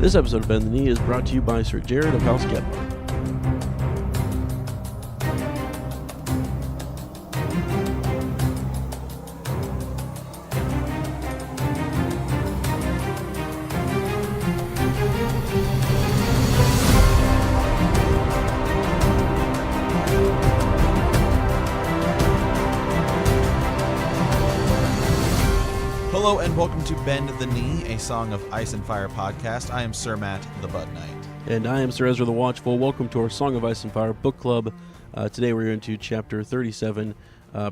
This episode of Bend the Knee is brought to you by Sir Jared of House Kepler. Hello and welcome to Bend the Knee, a Song of Ice and Fire podcast. I am Sir Matt, the Bud Knight. And I am Sir Ezra the Watchful. Welcome to our Song of Ice and Fire book club. Today we're into chapter 37,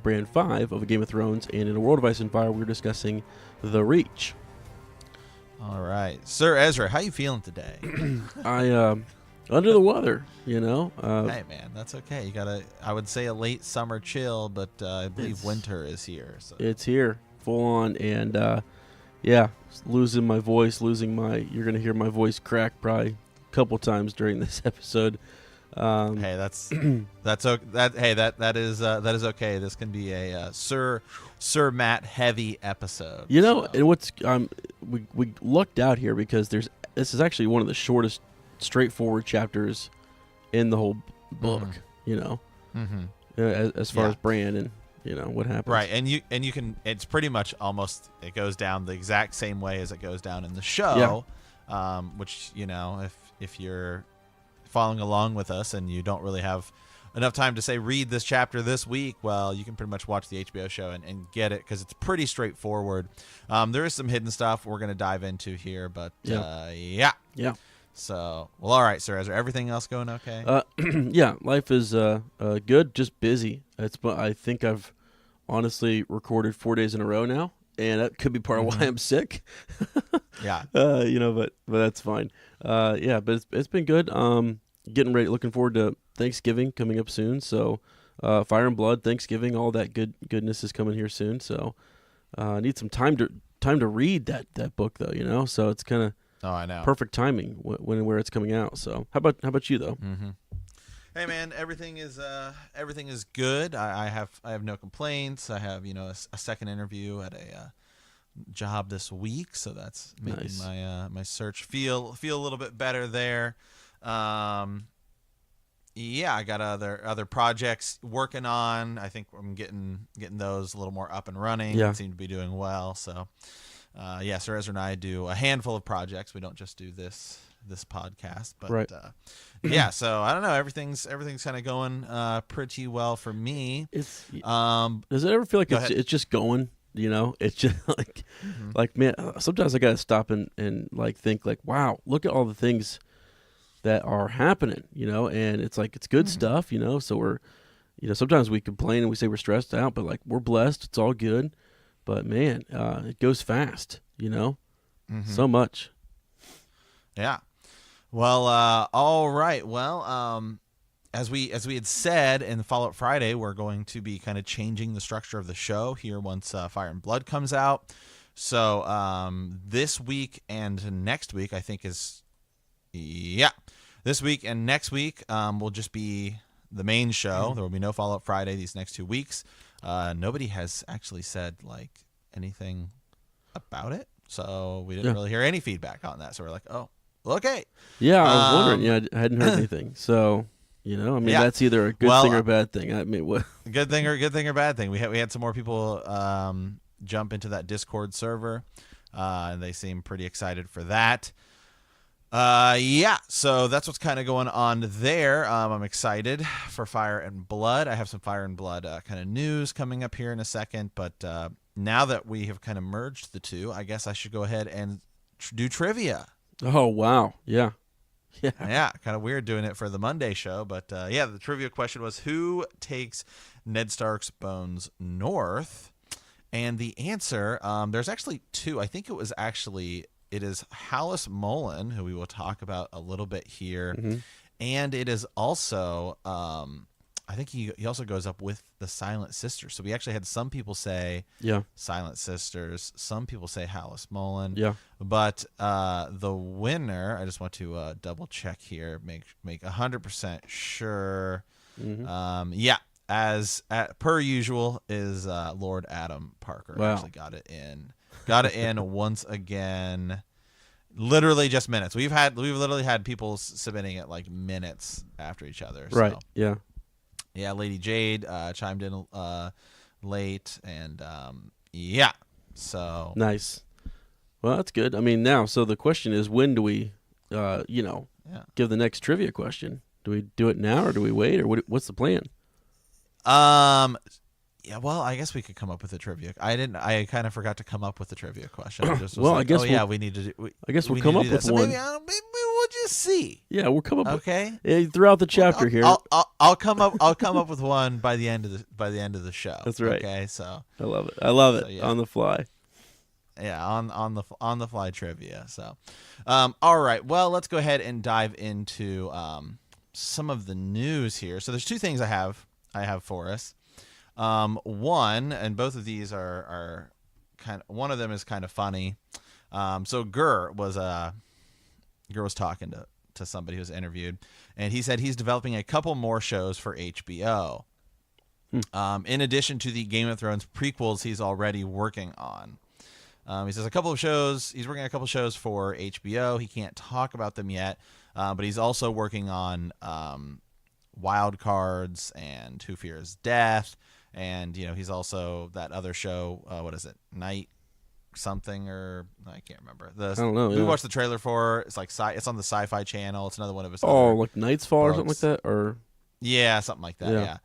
Bran V of Game of Thrones. And in A World of Ice and Fire, we're discussing The Reach. All right. Sir Ezra, how you feeling today? Under the weather, you know. Hey, man, that's okay. You got I would say a late summer chill, but I believe winter is here. So. It's here, full on, and losing my voice, you're going to hear my voice crack probably a couple times during this episode. Hey, that's okay. That is okay. This can be a Sir Matt heavy episode. You know, and what's we lucked out here because this is actually one of the shortest, straightforward chapters in the whole book. Mm-hmm. You know, as far as Bran and what happens. Right, and you can. It's pretty much almost. It goes down the exact same way as it goes down in the show. Yeah. Which if you're following along with us and you don't really have enough time to say read this chapter this week, well, you can pretty much watch the HBO show and get it because it's pretty straightforward. There is some hidden stuff we're going to dive into here, but yeah. So, well, all right, Sir Ezra. Everything else going okay? Yeah, life is good, just busy. I think I've honestly recorded 4 days in a row now, and that could be part of why I'm sick. Yeah. But that's fine. But it's been good. Getting ready, looking forward to Thanksgiving coming up soon. So, Fire and Blood, Thanksgiving, all that goodness is coming here soon. So, I need some time to read that book though. So it's kind of I know perfect timing when and where it's coming out. So how about you though? Mm-hmm. Hey man, everything is good. I have no complaints. I have a second interview at a job this week, so that's making nice. my search feel a little bit better there. I got other projects working on. I think I'm getting those a little more up and running. Yeah. Seem to be doing well. So Sir Ezra and I do a handful of projects. We don't just do this podcast, but right. So I don't know, everything's kind of going pretty well for me. Does it ever feel like it's just going, it's just like man, sometimes I gotta stop and like think like, wow, look at all the things that are happening, and it's like it's good stuff, so we're sometimes we complain and we say we're stressed out, but like we're blessed, it's all good. But man, it goes fast, so much. Yeah. Well, all right. Well, as we had said in the Follow-Up Friday, we're going to be kind of changing the structure of the show here once Fire and Blood comes out. So this week and next week, I think this week and next week will just be the main show. There will be no Follow-Up Friday these next 2 weeks. Nobody has actually said like anything about it, so we didn't really hear any feedback on that. So we're like, oh, okay. Yeah, I was wondering. Yeah, I hadn't heard anything. So that's either a good thing or a bad thing. I mean, what? Good thing or bad thing. We had some more people jump into that Discord server, and they seem pretty excited for that. So that's what's kind of going on there. I'm excited for Fire and Blood. I have some Fire and Blood kind of news coming up here in a second, but now that we have kind of merged the two, I guess I should go ahead and do trivia. Oh, wow. Yeah. Yeah, kind of weird doing it for the Monday show, but the trivia question was, who takes Ned Stark's bones north? And the answer, there's actually two. I think it is Hallis Mullen, who we will talk about a little bit here. Mm-hmm. And it is also, I think he also goes up with the Silent Sisters. So we actually had some people say Silent Sisters. Some people say Hallis Mullen. Yeah. But the winner, I just want to double check here, make 100% sure. Mm-hmm. As per usual, is Lord Adam Parker. Wow. Actually got it in once again. Literally just minutes. We've literally had people submitting it like minutes after each other. So. Right. Yeah. Yeah. Lady Jade chimed in late, and yeah. So nice. Well, that's good. I mean, now, so the question is, when do we, give the next trivia question? Do we do it now, or do we wait, or what's the plan? Yeah, well, I guess we could come up with a trivia. I kind of forgot to come up with a trivia question. I just was well, like, I guess we need to do. I guess we'll come up with so one. Maybe we'll just see. Yeah, we'll come up. Okay. Throughout the chapter here, I'll come up with one by the end of the show. That's right. Okay, so I love it. I love it. Yeah. On the fly. Yeah, on the fly trivia. So, all right. Well, let's go ahead and dive into some of the news here. So there's two things I have for us. One, and both of these are kind of, one of them is kind of funny. So Gur was talking to somebody who was interviewed, and he said he's developing a couple more shows for HBO. In addition to the Game of Thrones prequels he's already working on. He says he's working on a couple shows for HBO. He can't talk about them yet, but he's also working on Wild Cards and Who Fears Death. And, he's also that other show, what is it? Night something, or I can't remember. I don't know. We watched the trailer for it's like it's on the Sci-Fi Channel. It's another one of his like Night's Fall or something like that, or yeah, something like that.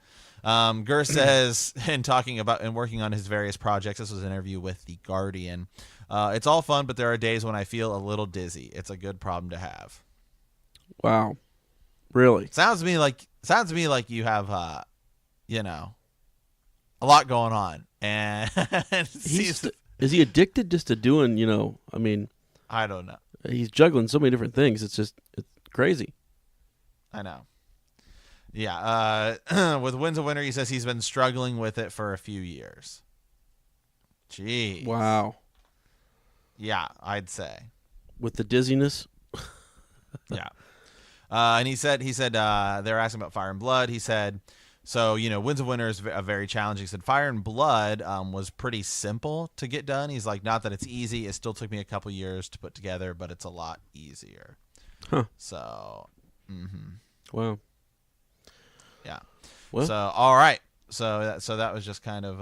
Yeah. Gur says, in talking about and working on his various projects, this was an interview with The Guardian. It's all fun, but there are days when I feel a little dizzy. It's a good problem to have. Wow. Really? Sounds to me like you have a lot going on, and is he addicted just to doing? I mean, I don't know. He's juggling so many different things. It's crazy. I know. Yeah. With Winds of Winter, he says he's been struggling with it for a few years. Jeez. Wow. Yeah, I'd say. With the dizziness. Yeah. And he said they were asking about Fire and Blood. He said, so, Winds of Winter is a very challenging. He said Fire and Blood was pretty simple to get done. He's like, not that it's easy. It still took me a couple years to put together, but it's a lot easier. Huh. So, Wow. Yeah. Well. So, all right. So that was just kind of,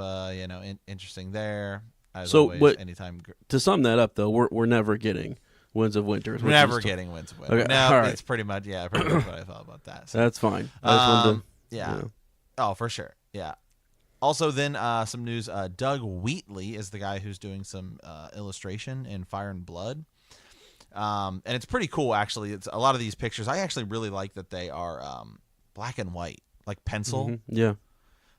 interesting there. As so, always, anytime. To sum that up, though, we're never getting Winds of Winter. We're never getting Winds of Winter. Okay. No, right. it's pretty much what I thought about that. So. That's fine. I just wanted to, yeah. Oh, for sure. Yeah. Also, then some news. Doug Wheatley is the guy who's doing some illustration in Fire and Blood. And it's pretty cool, actually. It's a lot of these pictures. I actually really like that they are black and white, like pencil. Mm-hmm. Yeah.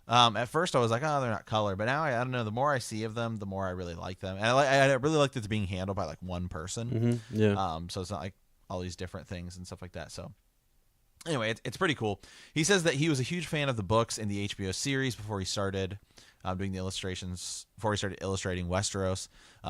At first, I was like, oh, they're not color. But now, I don't know. The more I see of them, the more I really like them. And I really like that it's being handled by, like, one person. Mm-hmm. Yeah. So it's not like all these different things and stuff like that. So anyway, it's pretty cool. He says that he was a huge fan of the books in the HBO series before he started doing the illustrations, before he started illustrating Westeros.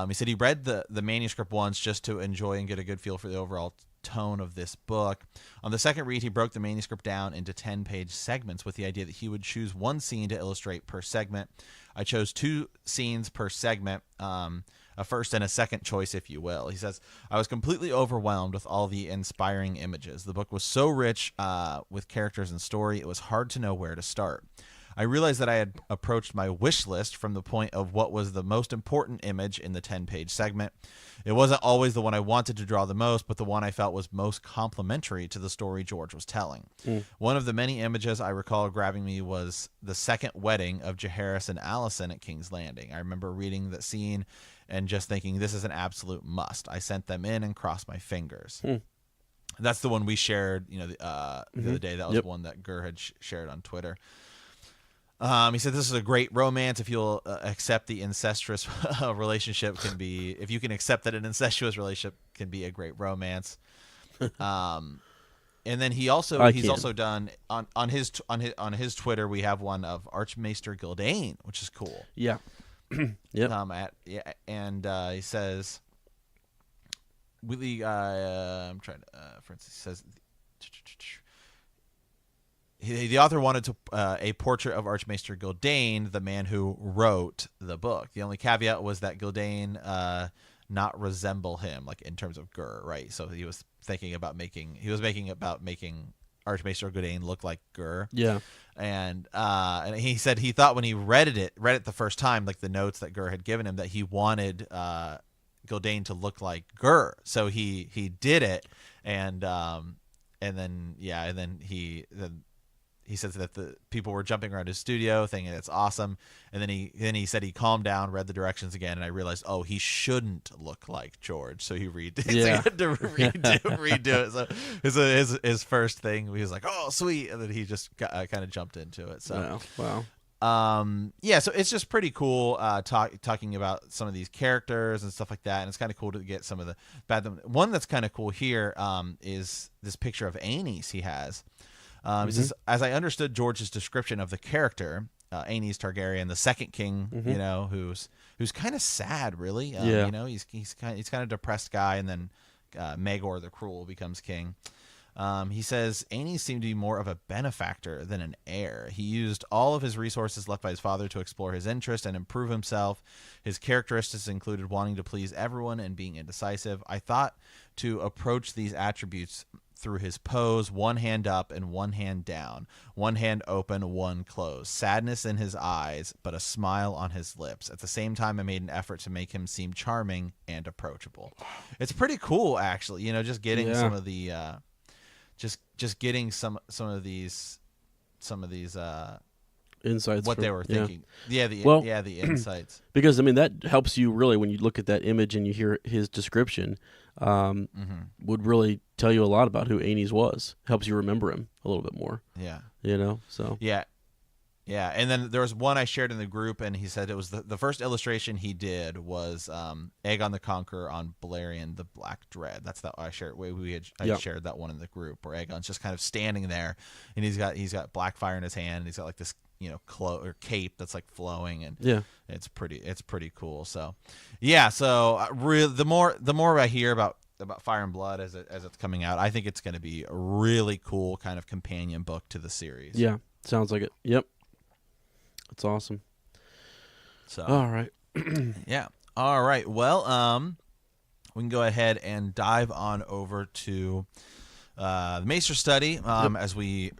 He said he read the manuscript once just to enjoy and get a good feel for the overall tone of this book. On the second read, he broke the manuscript down into 10-page segments with the idea that he would choose one scene to illustrate per segment. I chose 2 scenes per segment, a first and a second choice, if you will. He says, I was completely overwhelmed with all the inspiring images. The book was so rich with characters and story, it was hard to know where to start. I realized that I had approached my wish list from the point of what was the most important image in the 10-page segment. It wasn't always the one I wanted to draw the most, but the one I felt was most complementary to the story George was telling. One of the many images I recall grabbing me was the second wedding of Jaehaerys and Alicent at King's Landing. I remember reading that scene and just thinking, this is an absolute must. I sent them in and crossed my fingers. That's the one we shared, the other day. That was one that Gur had shared on Twitter. He said this is a great romance. If you'll accept the incestuous relationship if you can accept that an incestuous relationship can be a great romance. And then he's also done on his Twitter. We have one of Archmaester Gildane, which is cool. Yeah. Yep. He says, I'm trying to, for instance, he says, the author wanted a portrait of Archmaester Gildane, the man who wrote the book. The only caveat was that Gildane not resemble him, like in terms of Gur, right? So he was making Archmaester Gwydain look like Gur. Yeah. And he said he thought when he read it the first time, like the notes that Gur had given him, that he wanted Gwydain to look like Gur. So he did it, and then he says that the people were jumping around his studio thinking it's awesome, and then he said he calmed down, read the directions again, and I realized, oh, he shouldn't look like George, so he redid. So he had to redo it. So his first thing, he was like, oh, sweet, and then he just kind of jumped into it. So wow. So it's just pretty cool talking about some of these characters and stuff like that, and it's kind of cool to get some of the bad. One that's kind of cool here is this picture of Aenys he has. He says, as I understood George's description of the character, Aenys Targaryen, the second king, who's kind of sad, really. He's kind of a depressed guy, and then Maegor the Cruel becomes king. He says Aenys seemed to be more of a benefactor than an heir. He used all of his resources left by his father to explore his interest and improve himself. His characteristics included wanting to please everyone and being indecisive. I thought to approach these attributes through his pose, one hand up and one hand down, one hand open, one closed, sadness in his eyes, but a smile on his lips. At the same time, I made an effort to make him seem charming and approachable. It's pretty cool, actually, just getting some of the just getting some of these insights, what they were thinking. The insights. Because that helps you really when you look at that image and you hear his description. Would really tell you a lot about who Aenys was. Helps you remember him a little bit more. Yeah. So. Yeah. Yeah. And then there was one I shared in the group, and he said it was the first illustration he did was Aegon the Conqueror on Balerion the Black Dread. That's that I shared. I shared that one in the group where Aegon's just kind of standing there, and he's got black fire in his hand, and he's got like this cloak or cape that's like flowing, and it's pretty cool. So the more I hear about Fire and Blood as it's coming out, I think it's going to be a really cool kind of companion book to the series. Yeah, sounds like it. Yep, that's awesome. So all right. All right, well, we can go ahead and dive on over to the Maester study as we're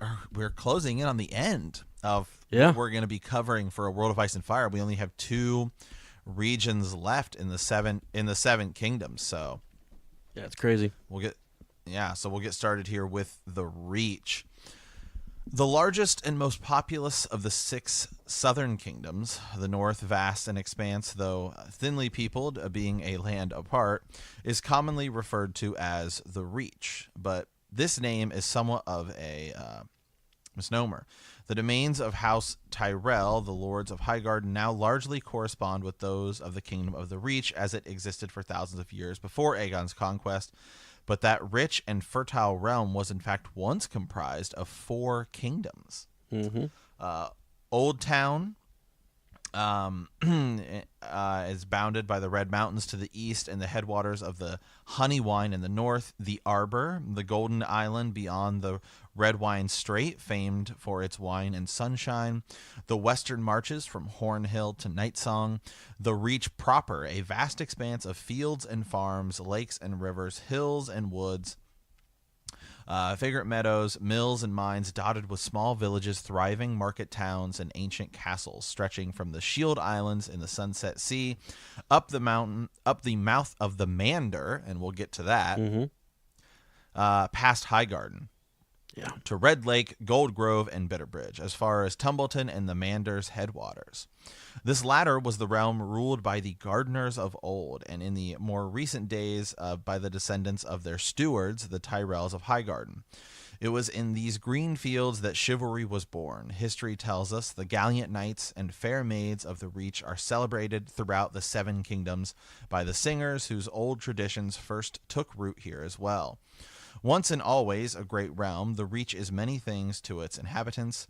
closing in on the end of what we're going to be covering for A World of Ice and Fire. We only have 2 regions left in the seven kingdoms. So it's crazy. We'll get started here with the Reach. The largest and most populous of the 6 southern kingdoms, the north vast and expanse, though thinly peopled, being a land apart, is commonly referred to as the Reach. But this name is somewhat of a misnomer. The domains of House Tyrell, the lords of Highgarden, now largely correspond with those of the Kingdom of the Reach as it existed for thousands of years before Aegon's conquest. But that rich and fertile realm was in fact once comprised of 4 kingdoms. Old Town is bounded by the Red Mountains to the east and the headwaters of the Honey Wine in the north, the Arbor, the Golden Island beyond the Red Wine Strait, famed for its wine and sunshine, the western marches from Hornhill to Nightsong, the Reach proper, a vast expanse of fields and farms, lakes and rivers, hills and woods, fragrant meadows, mills and mines dotted with small villages, thriving market towns, and ancient castles stretching from the Shield Islands in the Sunset Sea up the mouth of the Mander, and we'll get to that, past Highgarden. To Red Lake, Gold Grove, and Bitterbridge, as far as Tumbleton and the Mander's headwaters. This latter was the realm ruled by the gardeners of old, and in the more recent days by the descendants of their stewards, the Tyrells of Highgarden. It was in these green fields that chivalry was born. History tells us the gallant knights and fair maids of the Reach are celebrated throughout the 7 kingdoms by the singers whose old traditions first took root here as well. Once and always a great realm, the Reach is many things to its inhabitants.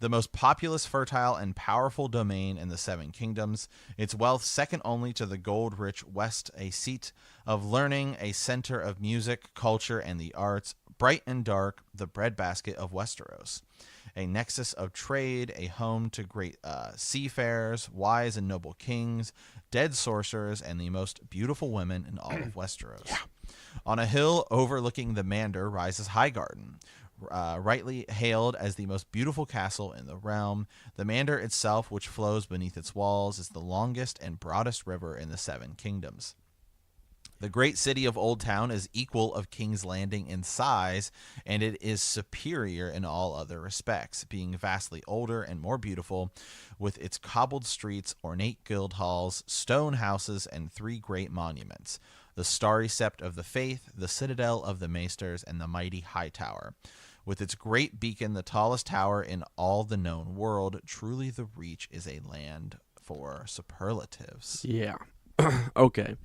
The most populous, fertile, and powerful domain in the 7 kingdoms, its wealth second only to the gold-rich West, a seat of learning, a center of music, culture, and the arts, bright and dark, the breadbasket of Westeros. a nexus of trade, a home to great seafarers, wise and noble kings, dead sorcerers, and the most beautiful women in all of Westeros. Yeah. On a hill overlooking the Mander rises Highgarden, rightly hailed as the most beautiful castle in the realm. The Mander itself, which flows beneath its walls, is the longest and broadest river in the Seven Kingdoms. The great city of Old Town is equal of King's Landing in size, and it is superior in all other respects, being vastly older and more beautiful, with its cobbled streets, ornate guild halls, stone houses, and 3 great monuments: the Starry Sept of the Faith, the Citadel of the Maesters, and the mighty High Tower. With its great beacon, the tallest tower in all the known world, truly the Reach is a land for superlatives. Yeah. Okay.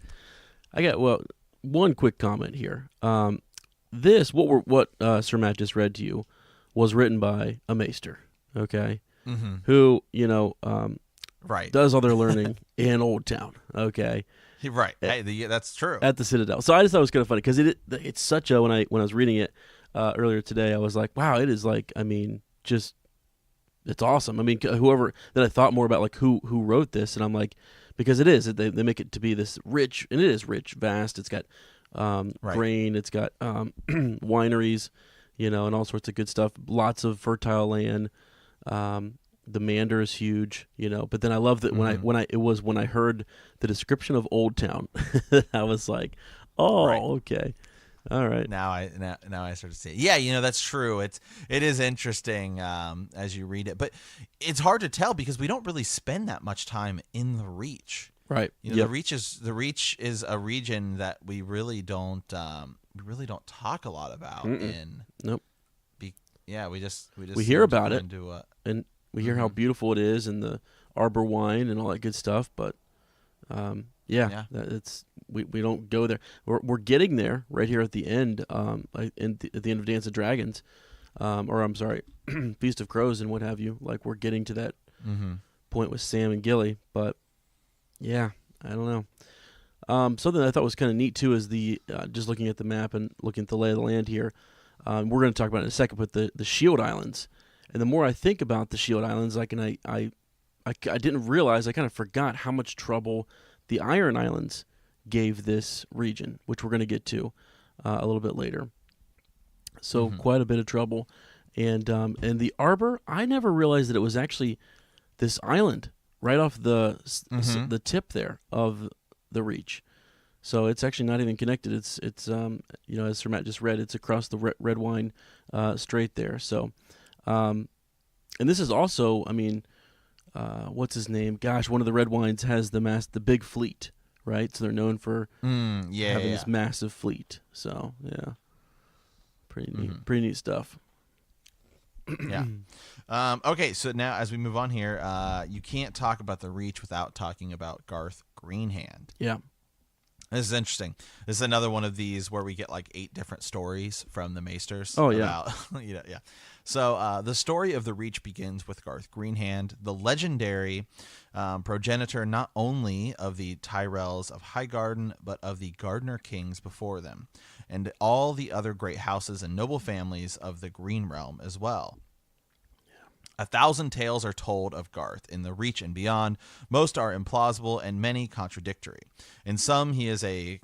I got one quick comment here. What Sir Matt just read to you was written by a maester, okay, who right, does all their learning in Old Town, okay, right. Hey, that's true, at the Citadel. So I just thought it was kind of funny because it's such a when I was reading it earlier today, I was like, wow, it is like, I mean, just it's awesome. I mean, whoever that I thought more about like who wrote this, and I'm like, because it is they make it to be this rich, and it is rich, vast. It's got grain, it's got wineries, and all sorts of good stuff. Lots of fertile land. The Mander is huge, But then I love that when I heard the description of Old Town, I was like, oh, right. Okay. All right. Now I start to see it. Yeah, that's true. It is interesting as you read it, but it's hard to tell because we don't really spend that much time in the Reach. Right. The Reach is a region that we really don't talk a lot about. Nope. We hear about it, and we hear how beautiful it is, and the Arbor wine and all that good stuff, but we don't go there. We're getting there right here at the end, at the end of Dance of Dragons, or I'm sorry, Feast of Crows and what have you. Like we're getting to that point with Sam and Gilly, but yeah, I don't know. Something I thought was kind of neat too is the just looking at the map and looking at the lay of the land here. We're going to talk about it in a second, but the Shield Islands, and the more I think about the Shield Islands, I didn't realize, I kind of forgot how much trouble the Iron Islands gave this region, which we're going to get to a little bit later. So quite a bit of trouble. And the Arbor, I never realized that it was actually this island right off the tip there of the Reach. So it's actually not even connected. It's as Sir Matt just read, it's across the Red Wine Strait there. So, and this is also, I mean, what's his name? Gosh, one of the Red Wines has the big fleet, right? So they're known for having this massive fleet. So yeah, pretty neat stuff. Yeah. Okay, so now as we move on here, you can't talk about the Reach without talking about Garth Greenhand. Yeah. This is interesting. This is another one of these where we get like 8 different stories from the Maesters. Oh, yeah. Yeah. So the story of the Reach begins with Garth Greenhand, the legendary progenitor not only of the Tyrells of Highgarden, but of the Gardener kings before them, and all the other great houses and noble families of the Green Realm as well. 1,000 tales are told of Garth in the Reach and beyond. Most are implausible and many contradictory. In some, he is a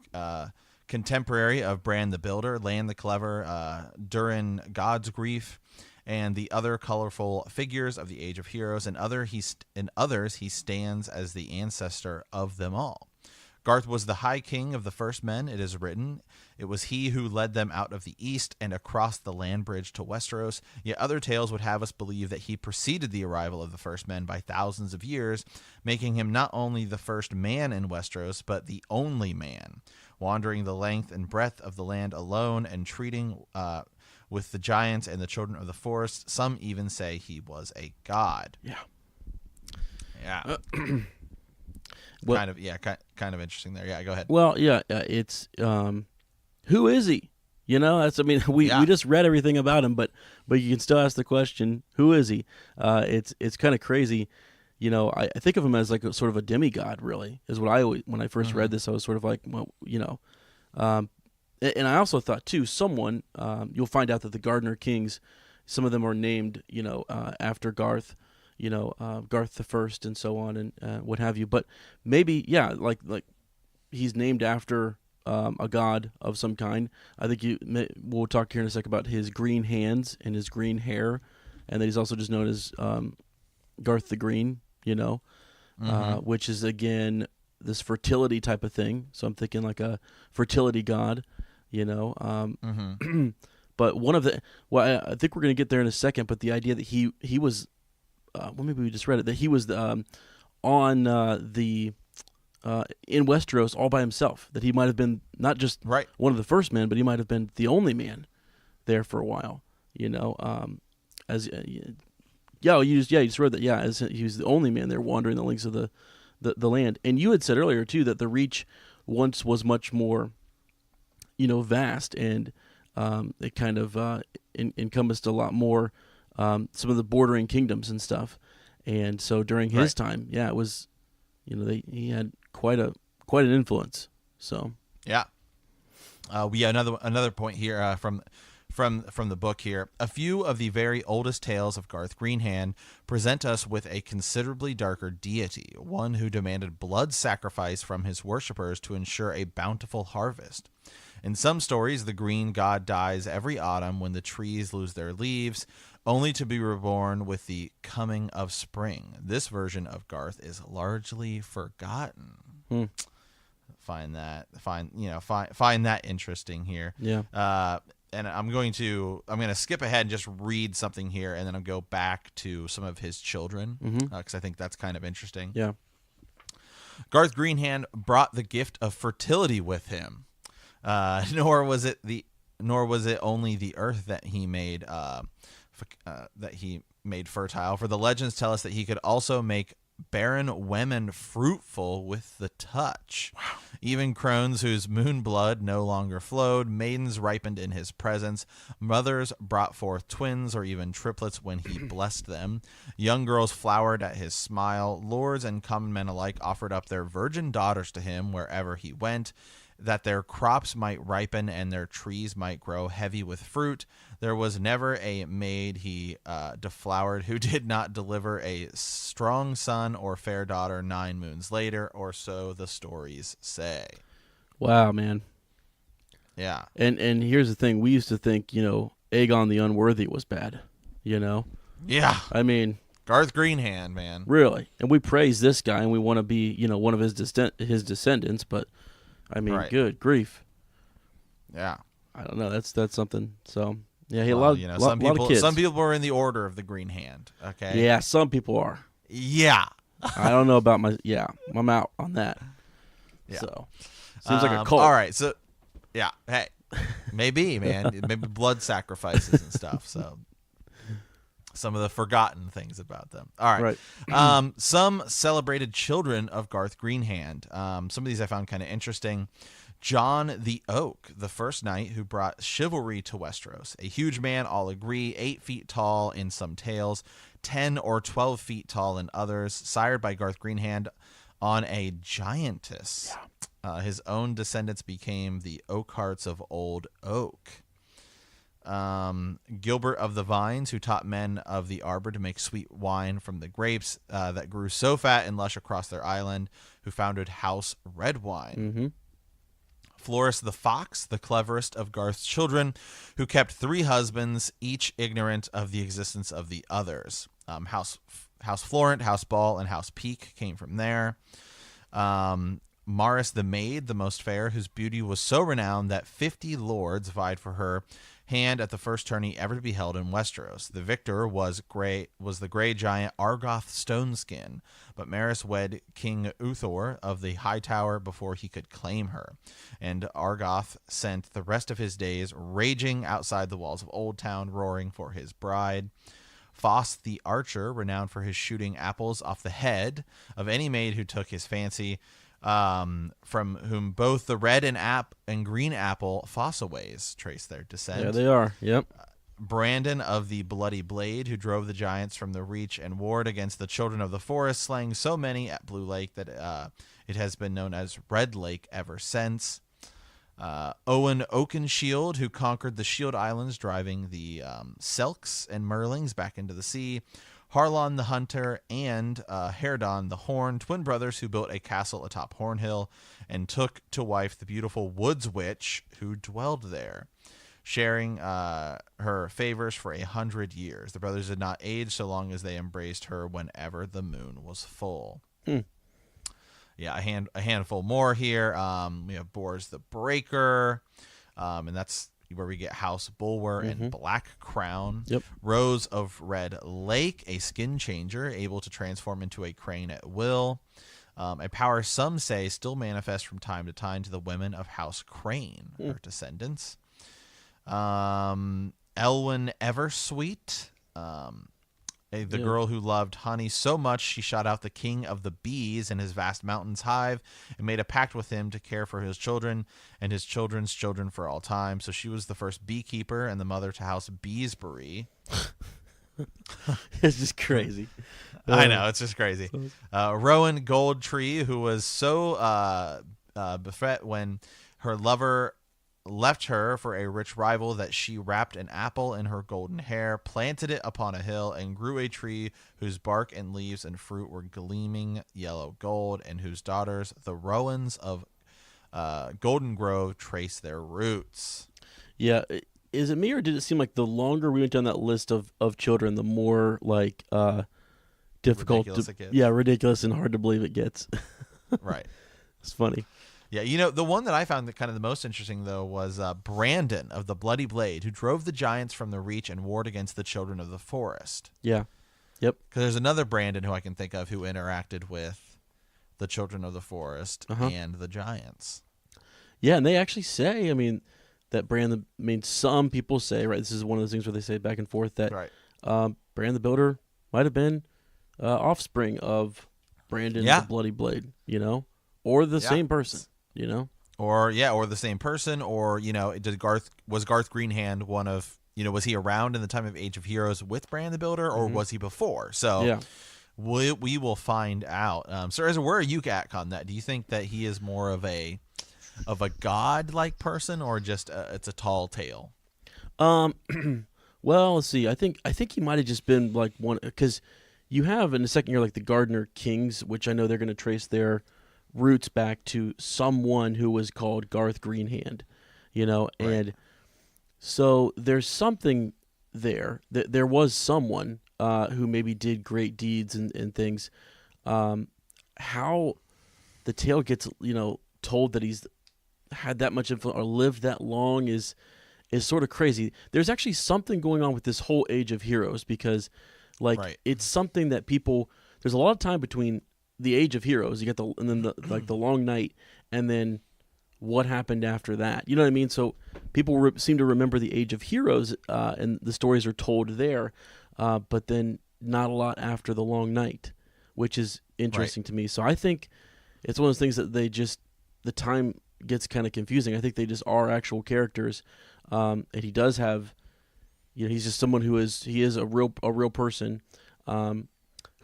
contemporary of Bran the Builder, Lan the Clever, Durin God's Grief, and the other colorful figures of the Age of Heroes. In others, he stands as the ancestor of them all. Garth was the High King of the First Men, it is written. It was he who led them out of the east and across the land bridge to Westeros. Yet other tales would have us believe that he preceded the arrival of the First Men by thousands of years, making him not only the first man in Westeros, but the only man, wandering the length and breadth of the land alone and treating with the giants and the children of the forest. Some even say he was a god. Yeah. Well, kind of interesting there. Yeah, go ahead. Well, yeah, it's who is he? We just read everything about him, but you can still ask the question, who is he? It's kind of crazy. I think of him as like a sort of a demigod, really, is what I always, when I first read this, I was sort of like, well, and I also thought too, someone you'll find out that the Gardener Kings, some of them are named, after Garth, Garth the First and so on and what have you. But maybe, yeah, like he's named after a god of some kind. I think we'll talk here in a second about his green hands and his green hair, and that he's also just known as Garth the Green, which is, again, this fertility type of thing. So I'm thinking like a fertility god, But one of the, I think we're going to get there in a second, but the idea that he was, maybe we just read it, that he was in Westeros all by himself, that he might have been not just one of the first men, but he might have been the only man there for a while, you just read that, as he was the only man there wandering the lengths of the land. And you had said earlier, too, that the Reach once was much more, vast, and it kind of encompassed a lot more, some of the bordering kingdoms and stuff. And so during his time, it was, he had quite an influence. So we have another point here from the book here. A few of the very oldest tales of Garth Greenhand present us with a considerably darker deity, one who demanded blood sacrifice from his worshippers to ensure a bountiful harvest. In some stories, the green god dies every autumn when the trees lose their leaves, only to be reborn with the coming of spring. This version of Garth is largely forgotten. Find that interesting here. Yeah. And I'm going to skip ahead and just read something here, and then I'll go back to some of his children, because I think that's kind of interesting. Yeah. Garth Greenhand brought the gift of fertility with him. Nor was it only the earth that he made fertile. For the legends tell us that he could also make barren women fruitful with the touch. Wow. Even crones whose moon blood no longer flowed, maidens ripened in his presence. Mothers brought forth twins or even triplets when he blessed them. Young girls flowered at his smile. Lords and common men alike offered up their virgin daughters to him wherever he went, that their crops might ripen and their trees might grow heavy with fruit. There was never a maid he deflowered who did not deliver a strong son or fair daughter 9 moons later, or so the stories say. Wow, man. Yeah. And here's the thing. We used to think, Aegon the Unworthy was bad, Yeah. I mean, Garth Greenhand, man. Really. And we praise this guy, and we want to be, one of his descendants, but I mean, good grief. Yeah. I don't know. That's something. So, yeah, he lot of kids. Some people are in the order of the Green Hand, okay? Yeah, some people are. Yeah. I don't know about I'm out on that. Yeah. So, seems like a cult. All right. So, yeah. Hey, maybe, man. Maybe blood sacrifices and stuff. So, some of the forgotten things about them. All right. Some celebrated children of Garth Greenhand. Some of these I found kind of interesting. John the Oak, the first knight who brought chivalry to Westeros. A huge man, all agree, 8 feet tall in some tales, 10 or 12 feet tall in others, sired by Garth Greenhand on a giantess. Yeah. His own descendants became the Oakhearts of Old Oak. Gilbert of the Vines, who taught men of the arbor to make sweet wine from the grapes that grew so fat and lush across their island, who founded House Redwine. Mm-hmm. Floris the Fox, the cleverest of Garth's children, who kept 3 husbands, each ignorant of the existence of the others. House Florent, House Ball, and House Peak came from there. Maris the Maid, the most fair, whose beauty was so renowned that 50 lords vied for her hand at the first tourney ever to be held in Westeros. The victor was the gray giant Argoth Stoneskin, but Maris wed King Uthor of the High Tower before he could claim her, and Argoth sent the rest of his days raging outside the walls of Old Town, roaring for his bride. Foss the Archer, renowned for his shooting apples off the head of any maid who took his fancy, from whom both the red and green apple Fossaways trace their descent. Yeah, they are. Yep. Brandon of the Bloody Blade, who drove the giants from the Reach and warred against the children of the forest, slaying so many at Blue Lake that it has been known as Red Lake ever since. Owen Oakenshield, who conquered the Shield Islands, driving the Selks and Merlings back into the sea. Harlon the Hunter and Herdon the Horn, twin brothers who built a castle atop Hornhill and took to wife the beautiful Woods Witch who dwelled there, sharing her favors for 100 years. The brothers did not age so long as they embraced her whenever the moon was full. Yeah, a handful more here. We have Bors the Breaker, and that's where we get House Bulwer and Black Crown. Yep. Rose of Red Lake, a skin changer able to transform into a crane at will. A power some say still manifests from time to time to the women of House Crane, her descendants. Elwyn Eversweet, the girl who loved honey so much she shot out the king of the bees in his vast mountains hive and made a pact with him to care for his children and his children's children for all time. So she was the first beekeeper and the mother to House Beesbury. It's just crazy. I know, it's just crazy. Rowan Goldtree, who was so befret when her lover left her for a rich rival that she wrapped an apple in her golden hair, planted it upon a hill, and grew a tree whose bark and leaves and fruit were gleaming yellow gold, and whose daughters, the Rowans of Golden Grove, trace their roots. Yeah. Is it me, or did it seem like the longer we went down that list of children, the more like difficult ridiculous it gets? Yeah, ridiculous and hard to believe it gets. Right. It's funny. Yeah, the one that I found that kind of the most interesting, though, was Brandon of the Bloody Blade, who drove the giants from the Reach and warred against the children of the forest. Yeah. Yep. Because there's another Brandon who I can think of who interacted with the children of the forest and the giants. Yeah, and they actually say, I mean, that Bran, some people say, right, this is one of those things where they say back and forth that Bran the Builder might have been offspring of Brandon the Bloody Blade, or the same person. Or the same person, or was Garth Greenhand one of, was he around in the time of Age of Heroes with Bran the Builder, or was he before? So we will find out. Sir Ezra, where are you at on that? Do you think that he is more of a god-like person, or just it's a tall tale? Well, let's see. I think he might have just been like one, because you have in the second year like the Gardner Kings, which I know they're going to trace their roots back to someone who was called Garth Greenhand, and so there's something there. There was someone who maybe did great deeds and things. How the tale gets told that he's had that much influence or lived that long is sort of crazy. There's actually something going on with this whole Age of Heroes, because it's something that people, there's a lot of time between the Age of Heroes, you get the long night, and then what happened after that. You know what I mean? So people seem to remember the Age of Heroes, and the stories are told there, but then not a lot after the long night, which is interesting to me. So I think it's one of those things that the time gets kind of confusing. I think they just are actual characters, and he does have, he's just someone he is a real person, who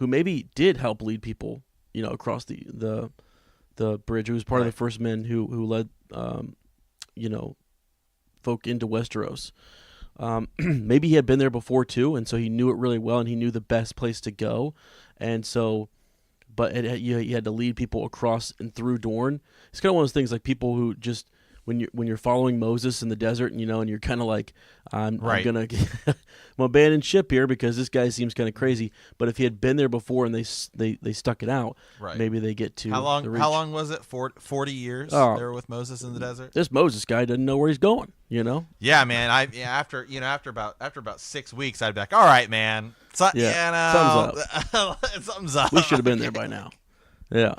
maybe did help lead people, across the bridge. Who was part of the first men who led, folk into Westeros. Maybe he had been there before too, and so he knew it really well, and he knew the best place to go, and so. But he had to lead people across and through Dorne. It's kind of one of those things like people who just when you're following Moses in the desert, and you're kind of like, I'm gonna abandon ship here because this guy seems kind of crazy. But if he had been there before and they stuck it out, maybe they get to how long? The Reach. How long was it? 40 years. They were with Moses in the desert. This Moses guy doesn't know where he's going. Yeah, man. After about 6 weeks, I'd be like, all right, man. Something's up. Something's up. We should have been there by now. Yeah.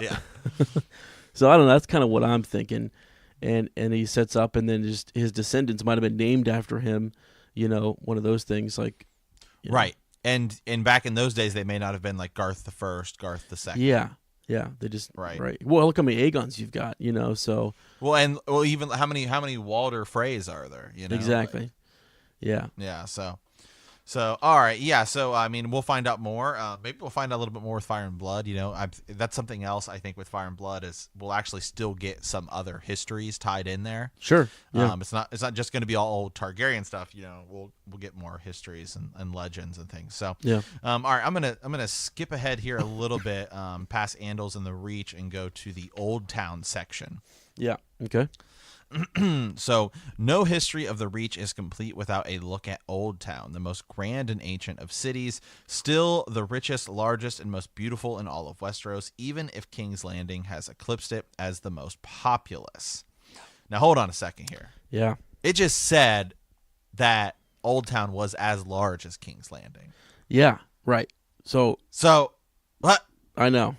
So I don't know. That's kind of what I'm thinking. And he sets up, and then just his descendants might have been named after him, one of those things like. Right. And back in those days, they may not have been like Garth the First, Garth the Second. Yeah. They just right. Well, look how many Aegons you've got, so. Well, even how many Walder Freys are there? Exactly. Yeah. Yeah. So So, all right, yeah. So, I mean, we'll find out more. Maybe we'll find out a little bit more with Fire and Blood. That's something else I think with Fire and Blood is we'll actually still get some other histories tied in there. Sure. Yeah. It's not just going to be all old Targaryen stuff. We'll get more histories and legends and things. So, yeah. All right, I'm gonna skip ahead here a little bit, past Andals and the Reach, and go to the Old Town section. Yeah. Okay. So, no history of the Reach is complete without a look at Old Town, the most grand and ancient of cities, still the richest, largest, and most beautiful in all of Westeros, even if King's Landing has eclipsed it as the most populous. Now, hold on a second here. Yeah. It just said that Old Town was as large as King's Landing. Yeah. Right. So what? I know.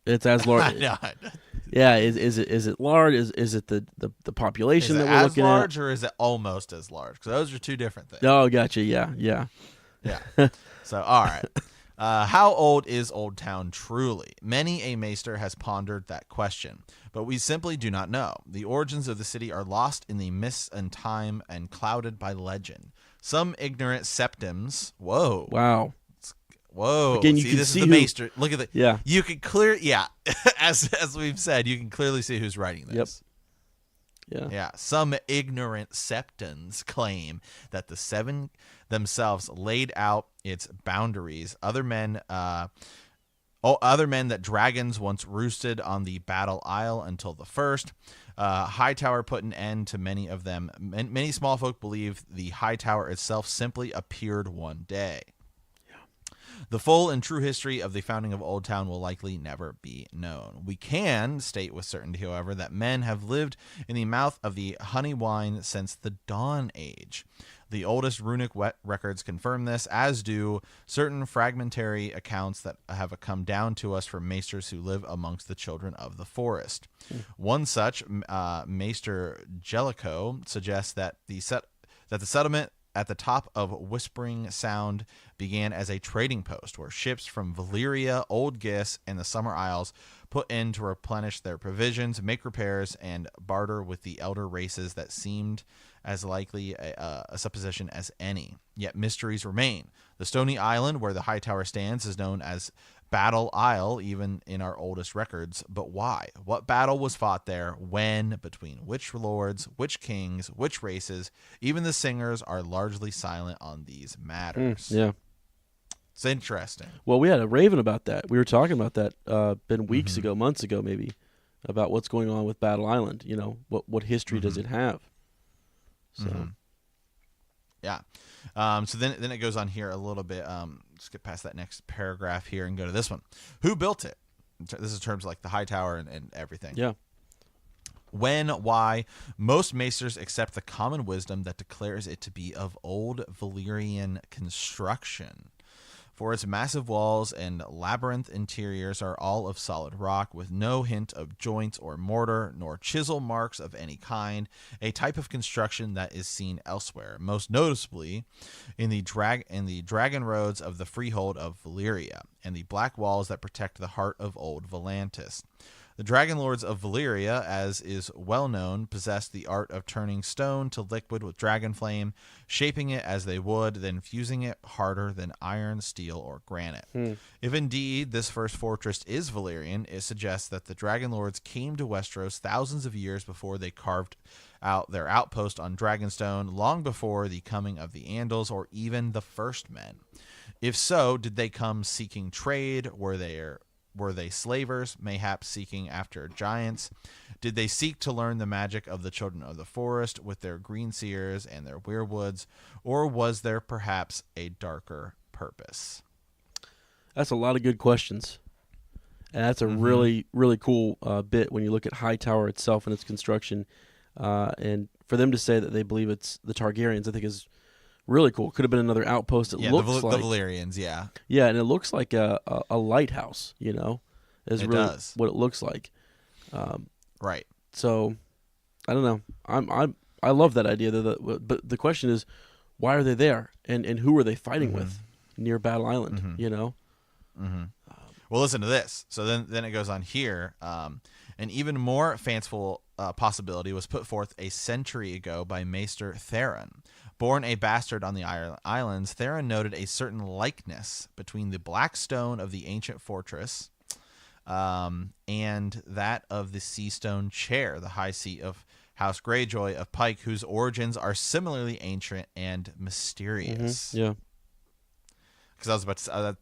It's as large. I know. Yeah, is it large? Is it the population that we're looking at? As large or is it almost as large? Because those are two different things. Oh, gotcha. Yeah. So, all right. How old is Old Town truly? Many a maester has pondered that question, but we simply do not know. The origins of the city are lost in the mists and time and clouded by legend. Some ignorant septums. Whoa. Wow. Whoa! Again, you see, can this see is the maester. Look at the. Yeah. You can as we've said, you can clearly see who's writing this. Yep. Yeah. Yeah. Some ignorant septons claim that the seven themselves laid out its boundaries. Other men that dragons once roosted on the battle isle until the first. Hightower put an end to many of them. Many small folk believe the Hightower itself simply appeared one day. The full and true history of the founding of Old Town will likely never be known. We can state with certainty, however, that men have lived in the mouth of the honey wine since the Dawn Age. The oldest runic records confirm this, as do certain fragmentary accounts that have come down to us from maesters who live amongst the children of the forest. One such, Maester Jellicoe, suggests that the settlement at the top of Whispering Sound began as a trading post where ships from Valyria, Old Gis, and the Summer Isles put in to replenish their provisions, make repairs, and barter with the elder races that seemed as likely a supposition as any. Yet mysteries remain. The stony island where the Hightower stands is known as Battle Isle, even in our oldest records. But why? What battle was fought there? When? Between which lords? Which kings? Which races? Even the singers are largely silent on these matters. Yeah. It's interesting. Well, we had a raven about that. We were talking about that been weeks ago, months ago maybe, about what's going on with Battle Island. What history does it have? So, yeah. So then it goes on here a little bit. Skip past that next paragraph here and go to this one. Who built it? This is in terms of like the Hightower and everything. Yeah. When, why? Most maesters accept the common wisdom that declares it to be of old Valyrian construction. For its massive walls and labyrinth interiors are all of solid rock, with no hint of joints or mortar, nor chisel marks of any kind, a type of construction that is seen elsewhere, most noticeably in the dragon roads of the freehold of Valyria, and the black walls that protect the heart of old Volantis. The Dragon Lords of Valyria, as is well known, possessed the art of turning stone to liquid with dragon flame, shaping it as they would, then fusing it harder than iron, steel, or granite. If indeed this first fortress is Valyrian, it suggests that the Dragon Lords came to Westeros thousands of years before they carved out their outpost on Dragonstone, long before the coming of the Andals or even the First Men. If so, did they come seeking trade? Were they slavers, mayhaps seeking after giants? Did they seek to learn the magic of the children of the forest with their green seers and their weirwoods? Or was there perhaps a darker purpose? That's a lot of good questions. And that's a really, really cool bit when you look at Hightower itself and its construction. And for them to say that they believe it's the Targaryens, I think is really cool. Could have been another outpost. It looks like the Valyrians, yeah. Yeah, and it looks like a lighthouse, is it really does. what it looks like. Right. So, I don't know. I love that idea. But the question is, why are they there? And who are they fighting with near Battle Island, Well, listen to this. So then it goes on here. An even more fanciful possibility was put forth a century ago by Maester Theron. Born a bastard on the islands, Theron noted a certain likeness between the black stone of the ancient fortress and that of the Seastone chair, the high seat of House Greyjoy of Pike, whose origins are similarly ancient and mysterious. Yeah. Because I was about to say,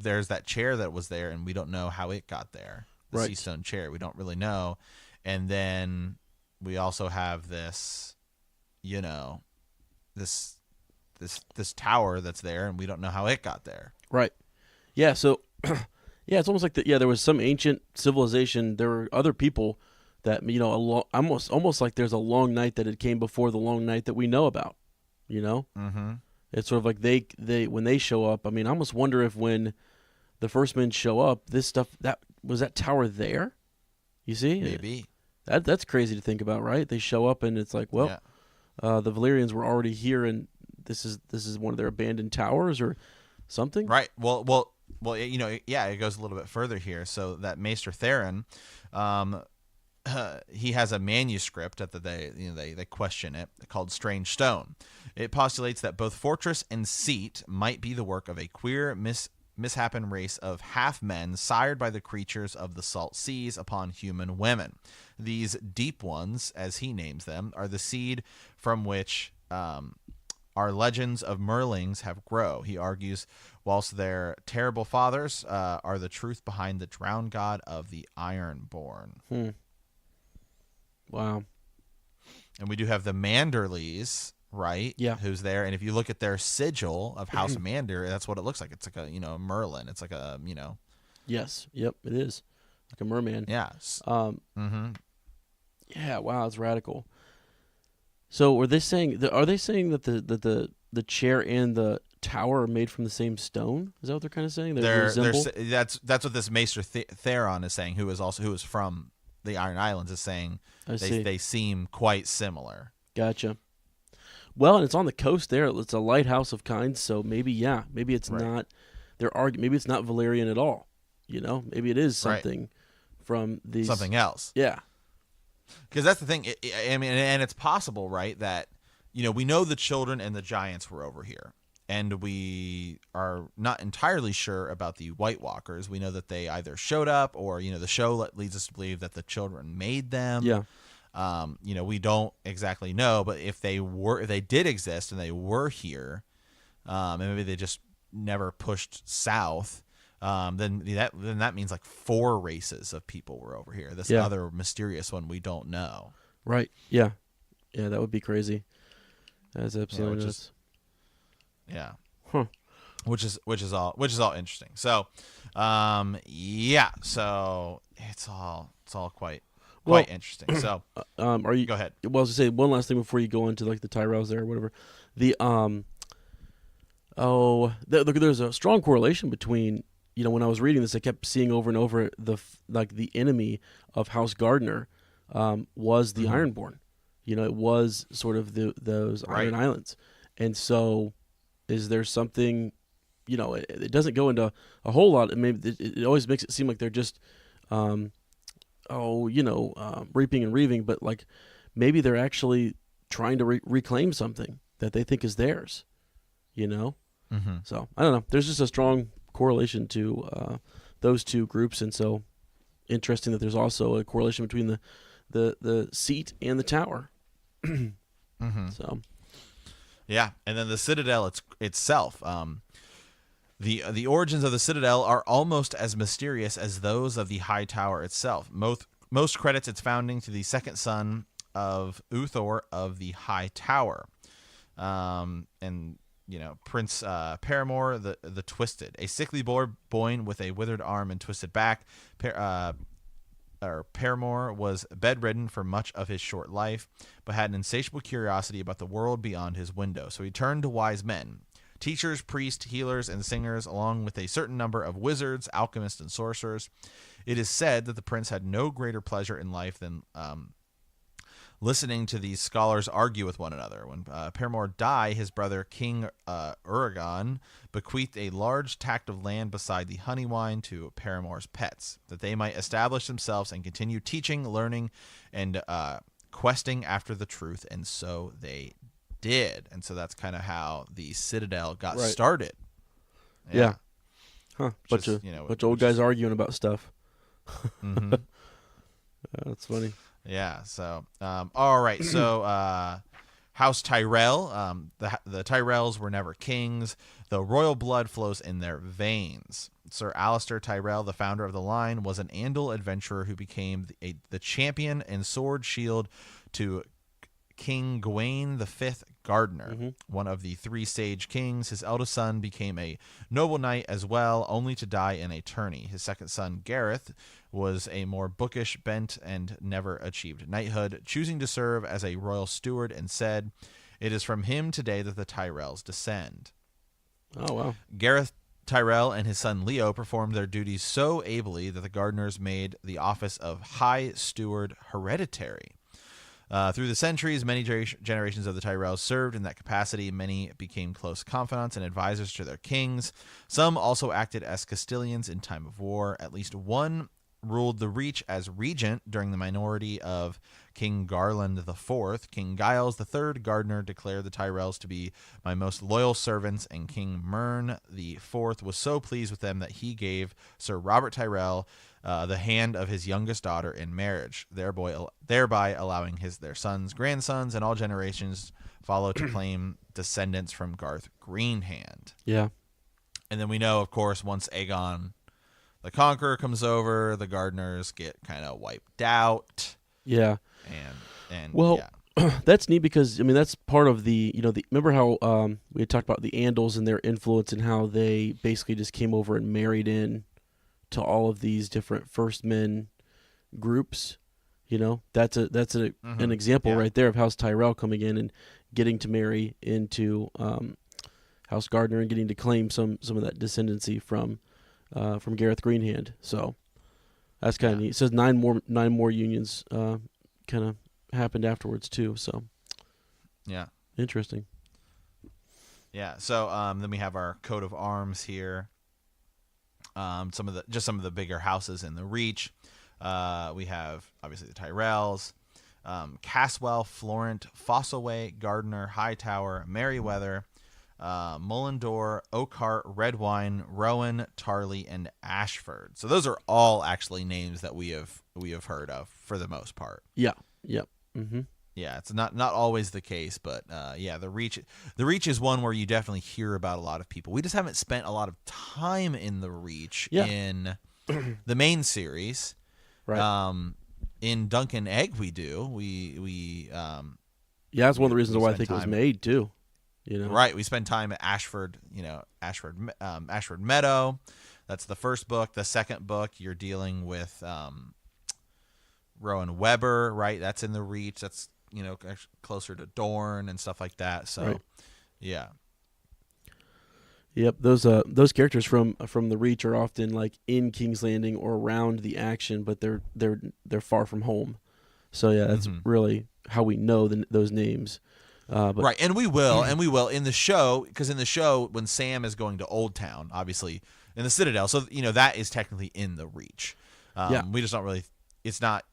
there's that chair that was there, and we don't know how it got there. The Seastone chair, we don't really know. And then we also have this, this tower that's there, and we don't know how it got there. Right. Yeah. So, yeah, it's almost like there was some ancient civilization. There were other people that almost like there's a long night that it came before the long night that we know about. Mm-hmm. It's sort of like they when they show up. I mean, I almost wonder if when the first men show up, this stuff that tower there. You see, maybe that's crazy to think about, right? They show up and it's like, well, the Valyrians were already here, and this is one of their abandoned towers or something. Right. Well, it goes a little bit further here. So that Maester Theron, he has a manuscript that they question it, called Strange Stone. It postulates that both fortress and seat might be the work of a queer mishapen race of half-men sired by the creatures of the salt seas upon human women. These deep ones, as he names them, are the seed from which our legends of Merlings have grown. He argues, whilst their terrible fathers are the truth behind the drowned god of the Ironborn. Wow. And we do have the Manderleys, right? Yeah. Who's there? And if you look at their sigil of House Mander, that's what it looks like. It's like a Merlin. It's like a Yes. Yep. It is like a merman. Yeah. Yeah. Wow. It's radical. So are they saying that the chair and the tower are made from the same stone? Is that what they're kind of saying? That's what this Maester Theron is saying, who is from the Iron Islands, is saying they seem quite similar. Gotcha. Well, and it's on the coast there. It's a lighthouse of kinds, so maybe it's not. Maybe it's not Valyrian at all. Maybe it is something from these something else. Yeah. Because that's the thing. And it's possible, right, that we know the children and the giants were over here, and we are not entirely sure about the White Walkers. We know that they either showed up, or the show leads us to believe that the children made them. Yeah. We don't exactly know, but if they did exist and they were here, and maybe they just never pushed south, then that means like 4 races of people were over here. This other mysterious one we don't know. Right. Yeah. Yeah, that would be crazy. That's absolutely nuts. Yeah. Huh. Which is all interesting. So, so it's all quite interesting. So, are you? Go ahead. Well, I was gonna say one last thing before you go into like the Tyrells there or whatever. There's a strong correlation between when I was reading this, I kept seeing over and over the enemy of House Gardner was the Ironborn. It was sort of those Iron Islands, and so is there something? It doesn't go into a whole lot. It always makes it seem like they're just reaping and reaving, but like maybe they're actually trying to reclaim something that they think is theirs, So I don't know. There's just a strong correlation to those two groups, and so interesting that there's also a correlation between the seat and the tower. So yeah, and then the Citadel itself. The origins of the Citadel are almost as mysterious as those of the High Tower itself. Most credits its founding to the second son of Uthor of the High Tower, and Prince Paramore the Twisted, a sickly boy with a withered arm and twisted back. Paramore was bedridden for much of his short life, but had an insatiable curiosity about the world beyond his window. So he turned to wise men, teachers, priests, healers, and singers, along with a certain number of wizards, alchemists, and sorcerers. It is said that the prince had no greater pleasure in life than listening to these scholars argue with one another. When Paramore died, his brother King Uragan bequeathed a large tract of land beside the Honeywine to Paramore's pets, that they might establish themselves and continue teaching, learning, and questing after the truth. And so they did, and so that's kind of how the Citadel got Right. started. Yeah. Huh. Bunch Bunch of old guys arguing about stuff. Mm-hmm. That's funny. Yeah. So, all right. So, House Tyrell. The Tyrells were never kings. The royal blood flows in their veins. Sir Alistair Tyrell, the founder of the line, was an Andal adventurer who became the champion and sword shield to King Gawain V Gardner, one of the 3 sage kings. His eldest son became a noble knight as well, only to die in a tourney. His second son, Gareth, was a more bookish bent and never achieved knighthood, choosing to serve as a royal steward, and said, "It is from him today that the Tyrells descend." Oh, wow. Gareth Tyrell and his son Leo performed their duties so ably that the Gardners made the office of High Steward hereditary. Through the centuries, many generations of the Tyrells served in that capacity. Many became close confidants and advisors to their kings. Some also acted as Castilians in time of war. At least one ruled the Reach as regent during the minority of King Garland IV. King Giles III Gardner declared the Tyrells to be my most loyal servants, and King Mern IV was so pleased with them that he gave Sir Robert Tyrell the hand of his youngest daughter in marriage, thereby allowing their sons, grandsons, and all generations follow to claim descendants from Garth Greenhand. Yeah. And then we know, of course, once Aegon the Conqueror comes over, the Gardners get kind of wiped out. Yeah. And well, yeah. That's neat because, I mean, that's part of the, remember how we had talked about the Andals and their influence and how they basically just came over and married in to all of these different First Men groups. That's an example right there of House Tyrell coming in and getting to marry into House Gardner and getting to claim some of that descendancy from Gareth Greenhand. So that's kind of neat. It says nine more unions kind of happened afterwards too. So yeah, interesting. Yeah. So then we have our coat of arms here. Some of the bigger houses in the Reach. We have obviously the Tyrells, Caswell, Florent, Fosselway, Gardner, Hightower, Merryweather, Mullendore, Oakhart, Redwine, Rowan, Tarley, and Ashford. So those are all actually names that we have heard of for the most part. Yeah. Yep. Mm-hmm. Yeah, it's not always the case, but the Reach is one where you definitely hear about a lot of people. We just haven't spent a lot of time in the Reach in the main series. Right. In Dunk and Egg, we do. We that's one of the reasons why I think it was made too. Right. We spend time at Ashford. Ashford Meadow. That's the first book. The second book, you're dealing with Rowan Weber. Right. That's in the Reach. That's closer to Dorne and stuff like that. So, right. Yeah. Yep, those characters from the Reach are often like in King's Landing or around the action, but they're far from home. So yeah, that's really how we know those names. Right, and we will in the show, because in the show when Sam is going to Old Town, obviously in the Citadel, so that is technically in the Reach. We just don't really. It's not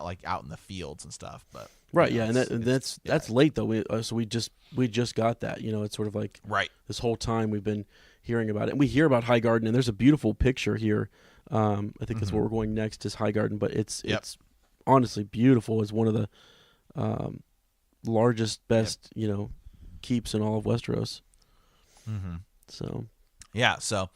like out in the fields and stuff, but right, yeah, and that's late though. We just got that. It's sort of like right. This whole time we've been hearing about it, and we hear about High Garden, and there's a beautiful picture here. I think that's where we're going next is High Garden, but it's honestly beautiful. It's one of the largest, best keeps in all of Westeros. Mm-hmm. So. Yeah, so,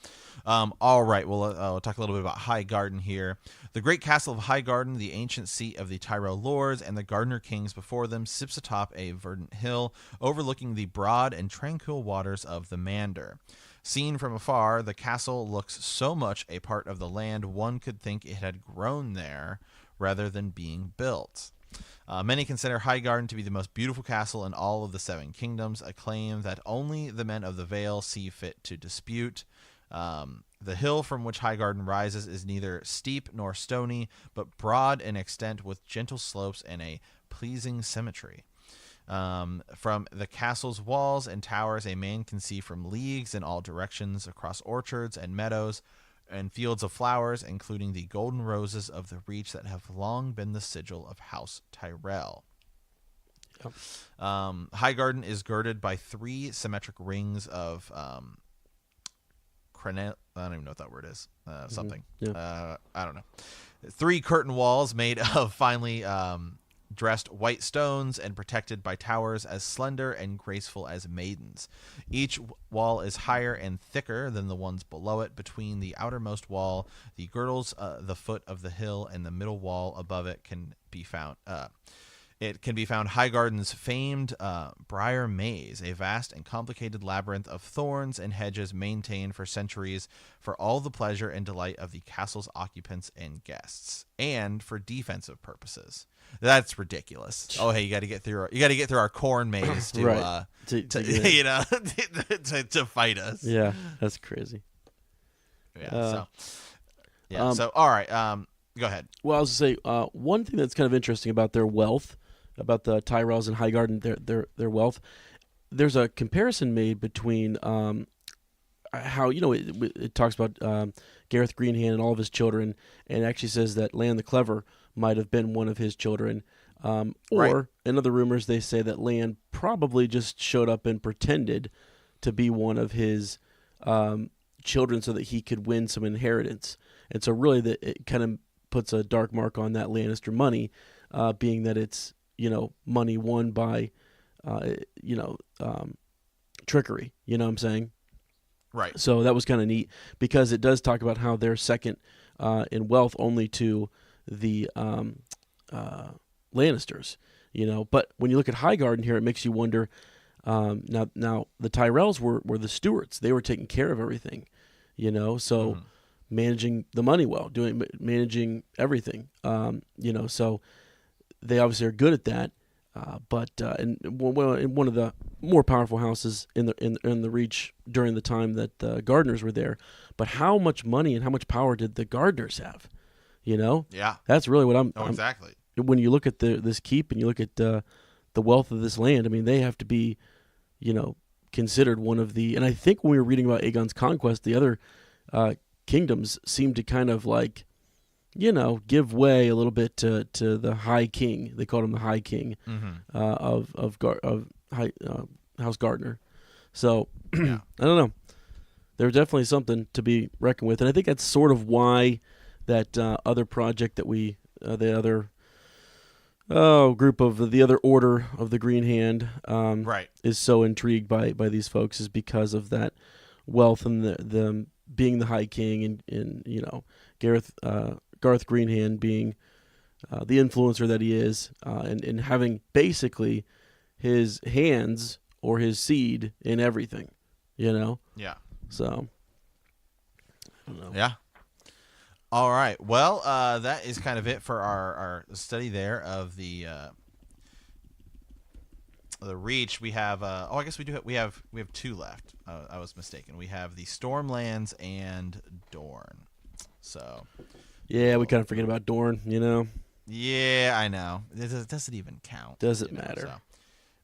all right, well, I'll talk a little bit about High Garden here. The great castle of High Garden, the ancient seat of the Tyrell lords and the Gardner kings before them, sits atop a verdant hill overlooking the broad and tranquil waters of the Mander. Seen from afar, the castle looks so much a part of the land one could think it had grown there rather than being built. Many consider High Garden to be the most beautiful castle in all of the Seven Kingdoms, a claim that only the men of the Vale see fit to dispute. The hill from which High Garden rises is neither steep nor stony, but broad in extent with gentle slopes and a pleasing symmetry. From the castle's walls and towers, a man can see from leagues in all directions across orchards and meadows and fields of flowers, including the golden roses of the Reach that have long been the sigil of House Tyrell. Yep. Highgarden is girded by 3 symmetric rings of I don't even know what that word is. Something. Yeah. I don't know. 3 curtain walls made of finely dressed white stones and protected by towers as slender and graceful as maidens. Each wall is higher and thicker than the ones below it. Between the outermost wall, the girdles, the foot of the hill, and the middle wall above it can be found. Highgarden's famed Briar Maze, a vast and complicated labyrinth of thorns and hedges maintained for centuries for all the pleasure and delight of the castle's occupants and guests, and for defensive purposes. That's ridiculous. Oh, hey, you got to get through our corn maze to, right. to fight us. Yeah, that's crazy. Yeah. So all right. Go ahead. Well, I was going to say one thing that's kind of interesting about their wealth, about the Tyrells and Highgarden, their wealth. There's a comparison made between how it talks about Gareth Greenhand and all of his children, and actually says that Lan the Clever might have been one of his children. Or in other rumors, they say that Lan probably just showed up and pretended to be one of his children so that he could win some inheritance. And so really it kind of puts a dark mark on that Lannister money, being that it's money won by trickery. You know what I'm saying? Right. So that was kind of neat because it does talk about how they're second in wealth only to the Lannisters. But when you look at Highgarden here, it makes you wonder. Now the Tyrells were the stewards; they were taking care of everything. So managing the money well, managing everything. So they obviously are good at that. But in one of the more powerful houses in the Reach during the time that the Gardeners were there. But how much money and how much power did the Gardeners have? Yeah, that's really what exactly. When you look at this keep and you look at the wealth of this land, I mean, they have to be, considered one of the. And I think when we were reading about Aegon's conquest, the other kingdoms seemed to kind of like, give way a little bit to the High King. They called him the High King of House Gardner. So yeah. I don't know. There's definitely something to be reckoned with, and I think that's sort of why that other project that the other group of the other order of the Green Hand is so intrigued by these folks, is because of that wealth and the being the High King and Garth Greenhand being the influencer that he is, and having basically his hands or his seed in everything, Yeah. So, I don't know. Yeah. All right. Well, that is kind of it for our study there of the Reach. We have I guess we have 2 left. I was mistaken. We have the Stormlands and Dorne. So yeah, we kind of forget about Dorne, Yeah, I know. It doesn't even count. Does it matter? So.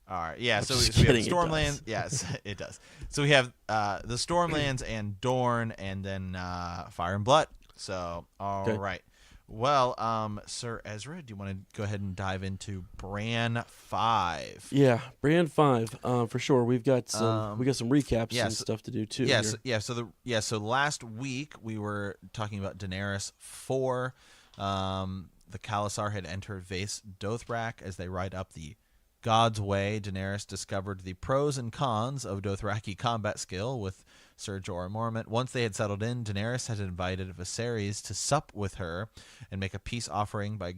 All right. Yeah. I'm so just we have kidding, Stormlands. Yes, it does. So we have the Stormlands and Dorne, and then Fire and Blood. So all right. Well, Sir Ezra, do you want to go ahead and dive into Bran 5? Yeah, Bran 5, for sure. We got some recaps and stuff to do too. Yes, yeah. So last week we were talking about Daenerys 4. The Khalasar had entered Vaes Dothrak as they ride up the God's Way. Daenerys discovered the pros and cons of Dothraki combat skill with Ser Jorah Mormont. Once they had settled in, Daenerys had invited Viserys to sup with her and make a peace offering by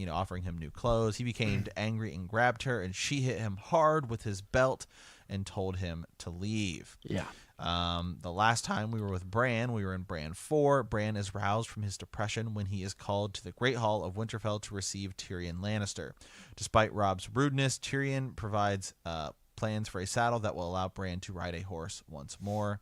offering him new clothes. He became angry and grabbed her, and she hit him hard with his belt and told him to leave. Yeah. The last time we were with Bran, we were in Bran 4. Bran is roused from his depression when he is called to the Great Hall of Winterfell to receive Tyrion Lannister. Despite Robb's rudeness, Tyrion provides plans for a saddle that will allow Bran to ride a horse once more.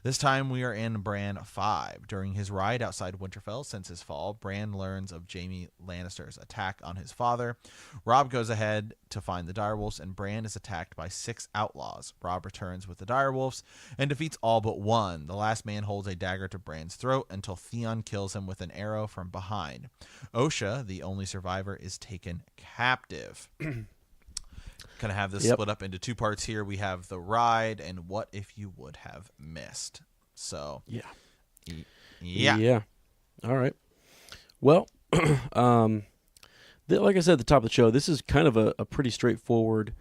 This time we are in Bran 5. During his ride outside Winterfell since his fall, Bran learns of Jaime Lannister's attack on his father. Robb goes ahead to find the direwolves, and Bran is attacked by 6 outlaws. Robb returns with the direwolves and defeats all but one. The last man holds a dagger to Bran's throat until Theon kills him with an arrow from behind. Osha, the only survivor, is taken captive. kind of have this split up into two parts here. We have the ride and what if you would have missed. So yeah. All right. Well, like I said at the top of the show, this is kind of a pretty straightforward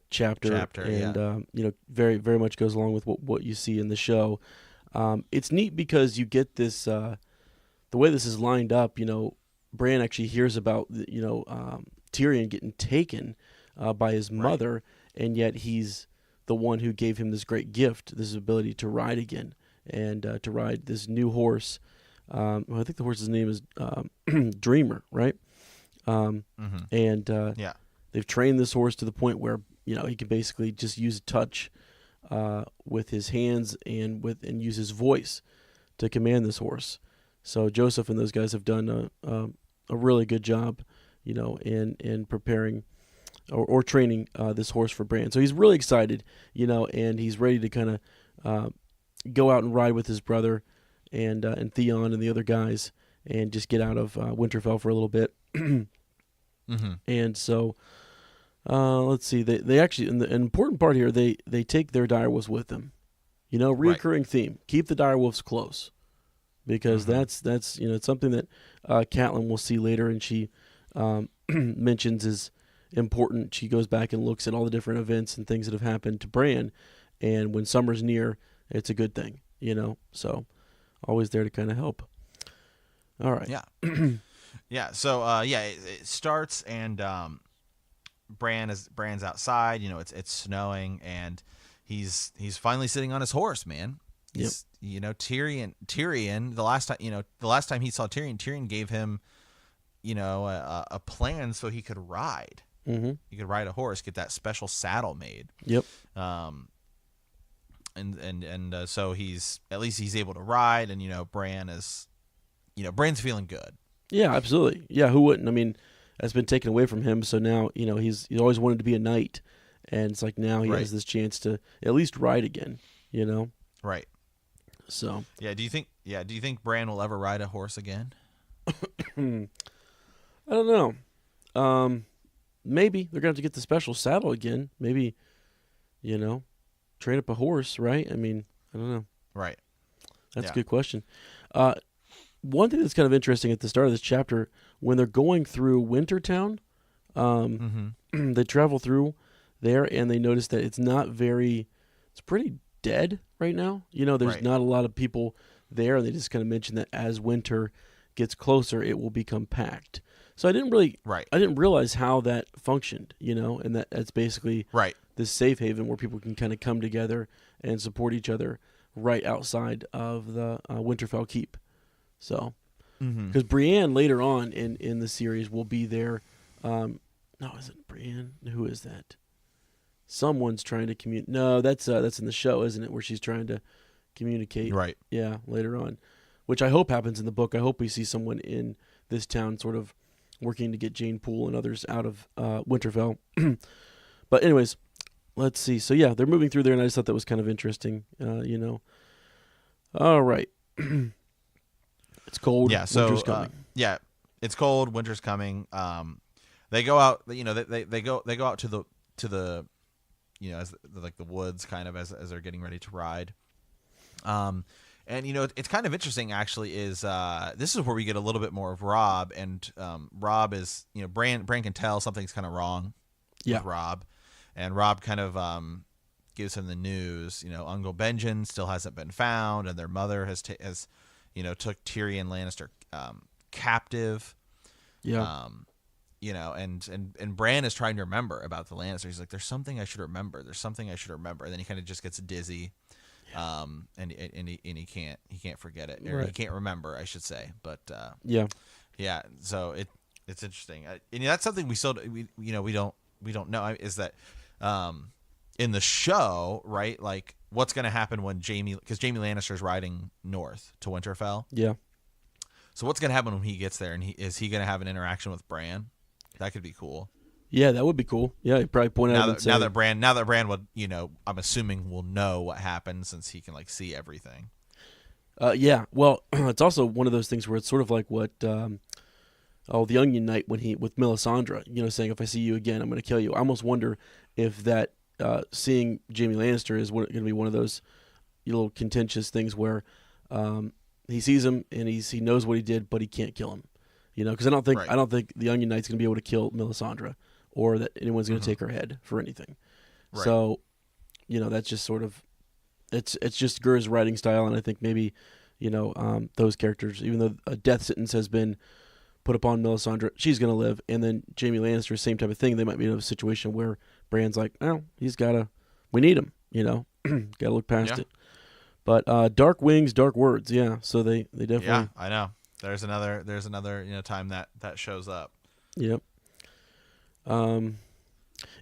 chapter, and very very much goes along with what you see in the show. It's neat because you get this the way this is lined up. Bran actually hears about Tyrion getting taken by his mother, and yet he's the one who gave him this great gift, this ability to ride again, and to ride this new horse. I think the horse's name is Dreamer, right? And they've trained this horse to the point where he can basically just use a touch with his hands and use his voice to command this horse. So Joseph and those guys have done a really good job, in preparing or training this horse for Bran. So he's really excited, and he's ready to kind of go out and ride with his brother and Theon and the other guys and just get out of Winterfell for a little bit. And so let's see. They actually, an important part here, they take their direwolves with them. Reoccurring theme. Keep the direwolves close, because that's it's something that Catelyn will see later, and she mentions is important. She goes back and looks at all the different events and things that have happened to Bran, and when summer's near, it's a good thing. So always there to kind of help. All right. Yeah. So it starts, and Bran's outside. It's snowing, and he's finally sitting on his horse, man. Tyrion. The last time he saw Tyrion gave him, a plan so he could ride. He could ride a horse, get that special saddle made. Yep. So he's able to ride, and Bran is, Bran's feeling good. Yeah, absolutely. Yeah, who wouldn't? I mean, that's been taken away from him, so now he's always wanted to be a knight, and it's like now he has this chance to at least ride again. Right. So do you think Bran will ever ride a horse again? I don't know. Maybe they're gonna have to get the special saddle again. Maybe, train up a horse, right? I mean, I don't know. Right. That's a good question. One thing that's kind of interesting at the start of this chapter, when they're going through Wintertown, they travel through there and they notice that it's pretty dead right now. There's not a lot of people there. They just kind of mention that as winter gets closer, it will become packed. So I didn't realize how that functioned, and that's basically this safe haven where people can kind of come together and support each other right outside of the Winterfell Keep. So, because Brienne later on in the series will be there. No, isn't Brienne? Who is that? Someone's trying to communicate. No, that's in the show, isn't it? Where she's trying to communicate. Right. Yeah, later on, which I hope happens in the book. I hope we see someone in this town sort of working to get Jane Poole and others out of Winterfell. But anyways, let's see. So yeah, they're moving through there, and I just thought that was kind of interesting. All right. It's cold. Yeah. So winter's coming. It's cold. Winter's coming. They go out. They go out to the as like the woods, kind of as they're getting ready to ride. And it's kind of interesting actually. Is this is where we get a little bit more of Robb, and Robb is Bran can tell something's kind of wrong with Robb, and Robb kind of gives him the news. Uncle Benjen still hasn't been found, and their mother has took Tyrion Lannister captive. Yeah. And Bran is trying to remember about the Lannisters. He's like, there's something I should remember. And then he kind of just gets dizzy. Yeah. And he can't forget it, or he can't remember, I should say. But yeah. So it's interesting. And that's something we don't know, is that in the show, right? Like, what's going to happen when because Jaime Lannister's riding north to Winterfell. Yeah. So what's going to happen when he gets there, and is he going to have an interaction with Bran? That could be cool. Yeah, that would be cool. Yeah, he'd probably point out now that Bran would, I'm assuming will know what happened, since he can see everything. Yeah. Well, it's also one of those things where it's sort of like what the Onion Knight with Melisandre, saying if I see you again, I'm going to kill you. I almost wonder if that seeing Jaime Lannister is going to be one of those little contentious things where he sees him and he knows what he did, but he can't kill him. Because I don't think the Onion Knight's going to be able to kill Melisandre, or that anyone's going to take her head for anything. Right. So, that's just sort of it's just Gur's writing style, and I think maybe those characters, even though a death sentence has been put upon Melisandre, she's going to live, and then Jaime Lannister, same type of thing. They might be in a situation where Bran's like, we need him, got to look past it. But dark wings, dark words, yeah. So they definitely. Yeah, I know. There's another time that shows up. Yep.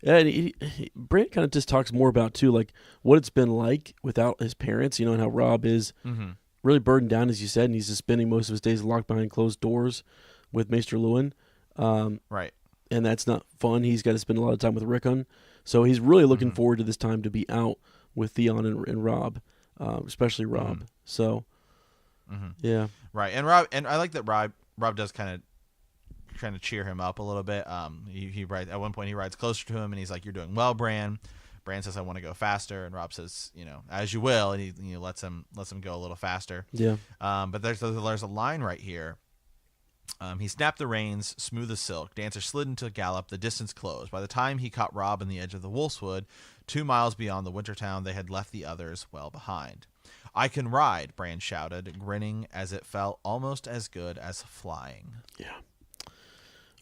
Yeah, and Bran kind of just talks more about too, like what it's been like without his parents, and how Robb is really burdened down, as you said, and he's just spending most of his days locked behind closed doors with Maester Luwin. Right. And that's not fun. He's got to spend a lot of time with Rickon, so he's really looking forward to this time to be out with Theon and Robb, especially Robb. So, yeah, right. And Robb, and I like that Robb does kind of trying to cheer him up a little bit. He writes at one point, he rides closer to him and he's like, "You're doing well, Bran." Bran says, "I want to go faster," and Robb says, "As you will," and he lets him go a little faster. Yeah. But there's a line right here. He snapped the reins, smooth as silk. Dancer slid into a gallop. The distance closed. By the time he caught Robb on the edge of the Wolfswood, 2 miles beyond the winter town, they had left the others well behind. "I can ride," Bran shouted, grinning as it felt almost as good as flying. Yeah.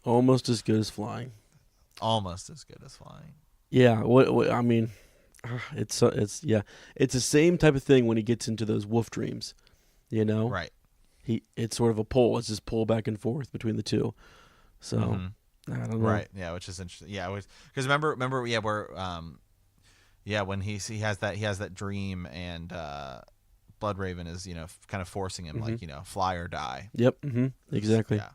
Almost as good as flying. Almost as good as flying. Yeah. What I mean, it's the same type of thing when he gets into those wolf dreams, Right. It's sort of a pull. It's just pull back and forth between the two. So I don't know. Right. Yeah, which is interesting. Yeah, because remember, yeah, where when he has that dream and Bloodraven is kind of forcing him like fly or die. Yep. Exactly. Yeah.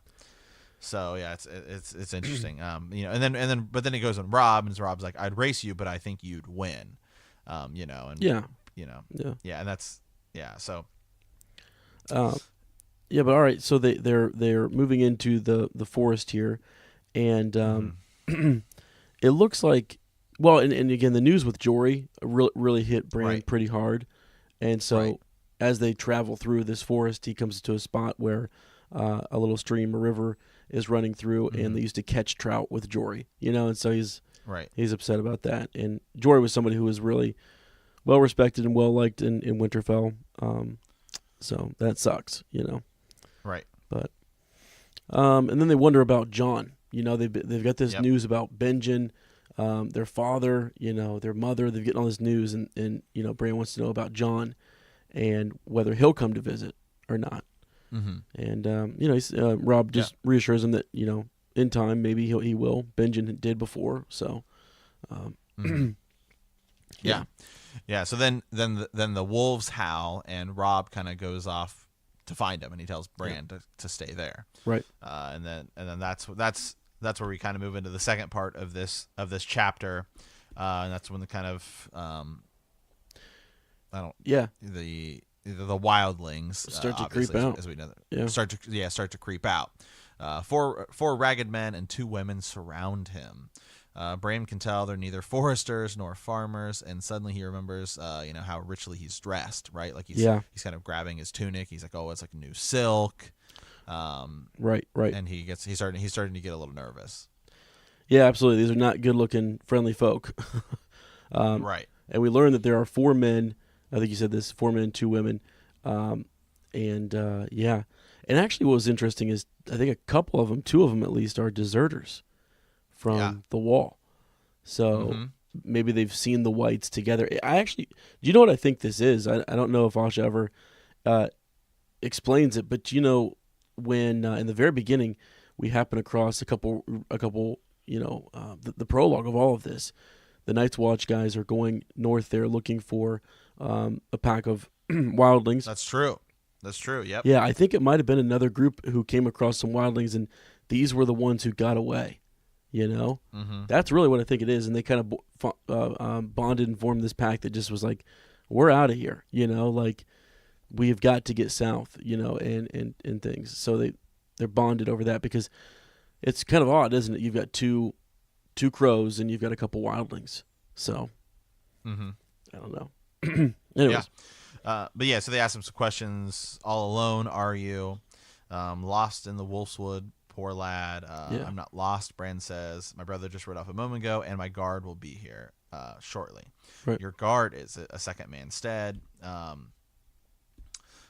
So yeah, it's interesting. And then but then he goes on Robb, and Robb's like, "I'd race you, but I think you'd win." And yeah, and that's so. Yeah, but all right. So they're moving into the forest here, and it looks like and again the news with Jory really hit Bran pretty hard, and so as they travel through this forest, he comes to a spot where a little stream, a river, is running through, and they used to catch trout with Jory, and so he's upset about that. And Jory was somebody who was really well respected and well liked in Winterfell, so that sucks, Right. But and then they wonder about Jon. They've got this news about Benjen, their father, their mother. They're getting all this news, and Bran wants to know about Jon and whether he'll come to visit or not. And Robb just reassures him that in time maybe he will. Benjen did before, so yeah. So then the wolves howl, and Robb kind of goes off to find him, and he tells Bran to stay there. Right. And then that's where we kind of move into the second part of this chapter, and that's when the kind of the wildlings start to creep out, as we know. Start to creep out. Four ragged men and 2 women surround him. Bran can tell they're neither foresters nor farmers, and suddenly he remembers, how richly he's dressed, right? Like he's kind of grabbing his tunic. He's like, "Oh, it's like new silk." Right. And he's starting to get a little nervous. Yeah, absolutely. These are not good-looking, friendly folk. Right. And we learn that there are 4 men. I think you said this: 4 men, 2 women. And actually, what was interesting is I think a couple of them, 2 of them at least, are deserters from the wall. So maybe they've seen the whites together. Do you know what I think this is? I don't know if Asha ever explains it, but when in the very beginning we happen across a couple the prologue of all of this, the Night's Watch guys are going north there looking for a pack of wildlings. That's true. Yep. Yeah, I think it might have been another group who came across some wildlings, and these were the ones who got away. That's really what I think it is, and they kind of bonded and formed this pact that just was like, we're out of here, like we've got to get south, and things. So they're bonded over that, because it's kind of odd, isn't it? You've got two crows and you've got a couple wildlings. So I don't know. Anyways. Yeah. But yeah, so they asked him some questions. All alone are you? Lost in the Wolfswood, poor lad. I'm not lost, Bran says. My brother just rode off a moment ago, and my guard will be here shortly. Right. Your guard is a second man stead.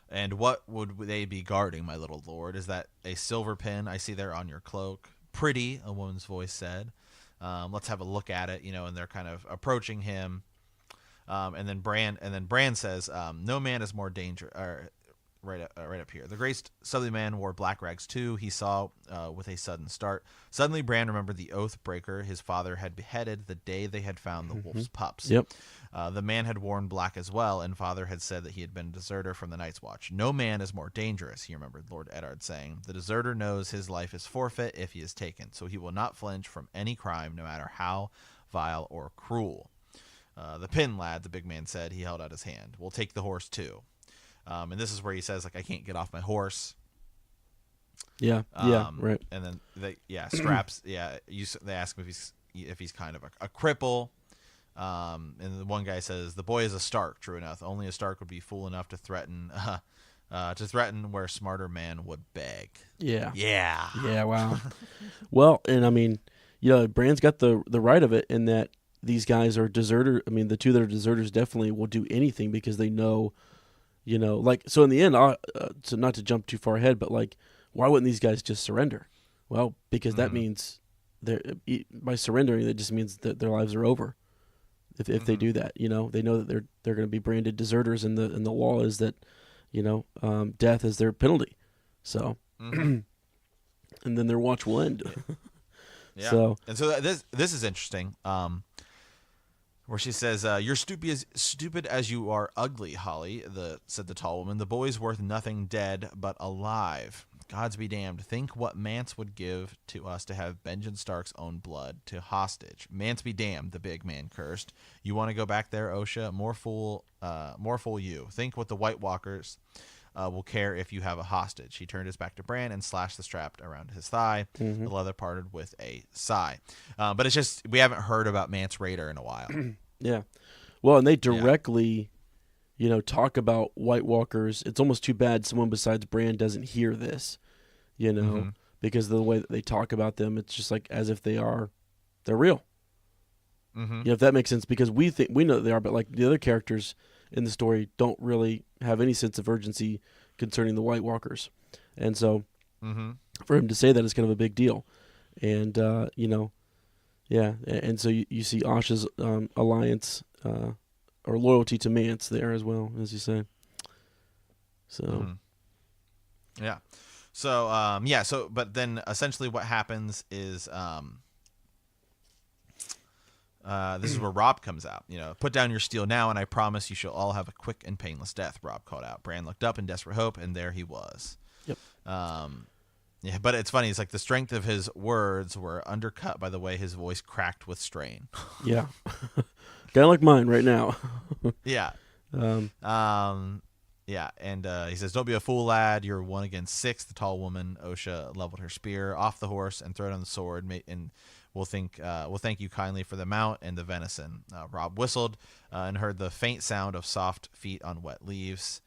And what would they be guarding, my little lord? Is that a silver pin I see there on your cloak? Pretty, a woman's voice said. Let's have a look at it, and they're kind of approaching him. And then Bran says, no man is more dangerous. Right up here. The great southerly man wore black rags too. He saw with a sudden start. Suddenly, Bran remembered the oath breaker his father had beheaded the day they had found the wolf's pups. Yep. The man had worn black as well, and father had said that he had been a deserter from the Night's Watch. No man is more dangerous, he remembered Lord Eddard saying. The deserter knows his life is forfeit if he is taken, so he will not flinch from any crime, no matter how vile or cruel. The pin, lad, the big man said. He held out his hand. We'll take the horse too. And this is where he says, like, I can't get off my horse. Yeah, right. And then straps. Yeah, they ask him if he's kind of a cripple. And the one guy says, the boy is a Stark. True enough, only a Stark would be fool enough to threaten where smarter man would beg. Yeah. Yeah. Wow. Well, and I mean, Bran's got the right of it in that these guys are deserter. I mean, the two that are deserters definitely will do anything because they know. So in the end, so not to jump too far ahead, but like, why wouldn't these guys just surrender? Well, because that means by surrendering, that just means that their lives are over. If they do that, they know that they're going to be branded deserters, and the law is that, death is their penalty. So, and then their watch will end. Yeah. So this is interesting. Where she says, "You're stupid as you are ugly, Holly," said the tall woman. "The boy's worth nothing dead, but alive. Gods be damned. Think what Mance would give to us to have Benjen Stark's own blood to hostage. Mance be damned," the big man cursed. "You want to go back there, Osha? More fool you. Think what the White Walkers will care if you have a hostage." He turned his back to Bran and slashed the strap around his thigh. The leather parted with a sigh. But it's just, we haven't heard about Mance Rayder in a while. Yeah. Well, and they directly, talk about White Walkers. It's almost too bad someone besides Bran doesn't hear this, because of the way that they talk about them. It's just like as if they're real. If that makes sense, because we know that they are, but like the other characters in the story don't really have any sense of urgency concerning the White Walkers. And so for him to say that is kind of a big deal. And, and so you see Asha's alliance or loyalty to Mance there as well, as you say. So, yeah. So, but then essentially what happens is this is where Robb comes out. "Put down your steel now, and I promise you shall all have a quick and painless death," Robb called out. Bran looked up in desperate hope, and there he was. Yep. Yeah, but it's funny. It's like the strength of his words were undercut by the way his voice cracked with strain. Yeah. Kind of like mine right now. Yeah. Yeah, and he says, "Don't be a fool, lad. You're 1 against 6. The tall woman, Osha, leveled her spear off the horse and threw it on the sword. And we'll thank you kindly for the mount and the venison." Robb whistled and heard the faint sound of soft feet on wet leaves.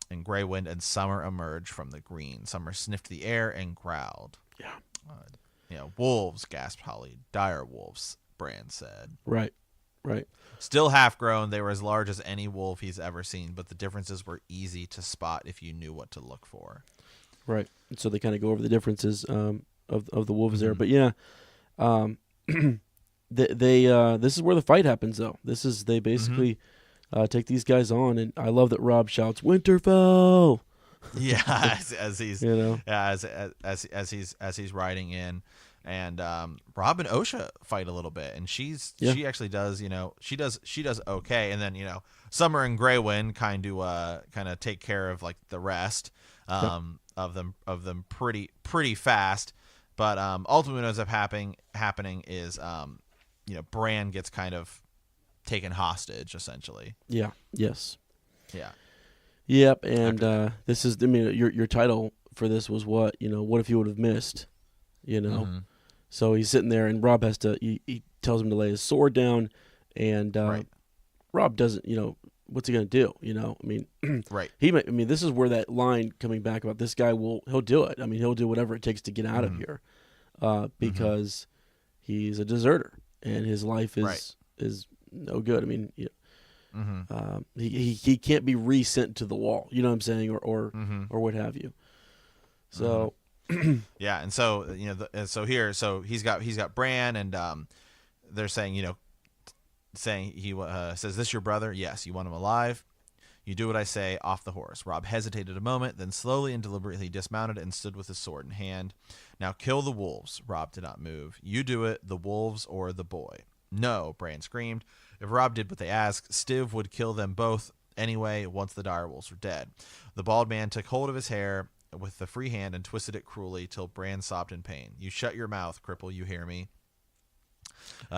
And Grey Wind and Summer emerged from the green. Summer sniffed the air and growled. Yeah. "Wolves," gasped Holly. "Dire wolves," Bran said. Right. Still half grown, they were as large as any wolf he's ever seen, but the differences were easy to spot if you knew what to look for. Right. So they kind of go over the differences of the wolves there. But yeah, this is where the fight happens, though. They basically take these guys on, and I love that Robb shouts "Winterfell." Yeah, as he's as he's riding in. And Robb and Osha fight a little bit, and she actually does, she does okay. And then Summer and Grey Wind kind of take care of like the rest of them pretty fast. But ultimately, what ends up happening is Bran gets kind of taken hostage essentially. Yeah. Yes. Yeah. Yep. And this is, your title for this was what? What if you would have missed? you know. So he's sitting there, and Robb has to. He tells him to lay his sword down, and Robb doesn't. You know, what's he gonna do? You know, I mean, right. I mean, this is where that line coming back about this guy he'll do it. I mean, he'll do whatever it takes to get out of here, because he's a deserter, and his life is no good. I mean, he can't be resent to the wall. You know what I'm saying, or what have you. So. Yeah, and so so he's got Bran, and they're saying he says, "This your brother? Yes. You want him alive? You do what I say. Off the horse." Robb hesitated a moment, then slowly and deliberately dismounted and stood with his sword in hand. "Now kill the wolves." Robb did not move. "You do it, the wolves or the boy." "No," Bran screamed. If Robb did what they asked, Stiv would kill them both anyway once the direwolves were dead. The bald man took hold of his hair with the free hand and twisted it cruelly till Bran sobbed in pain. "You shut your mouth, cripple, you hear me?"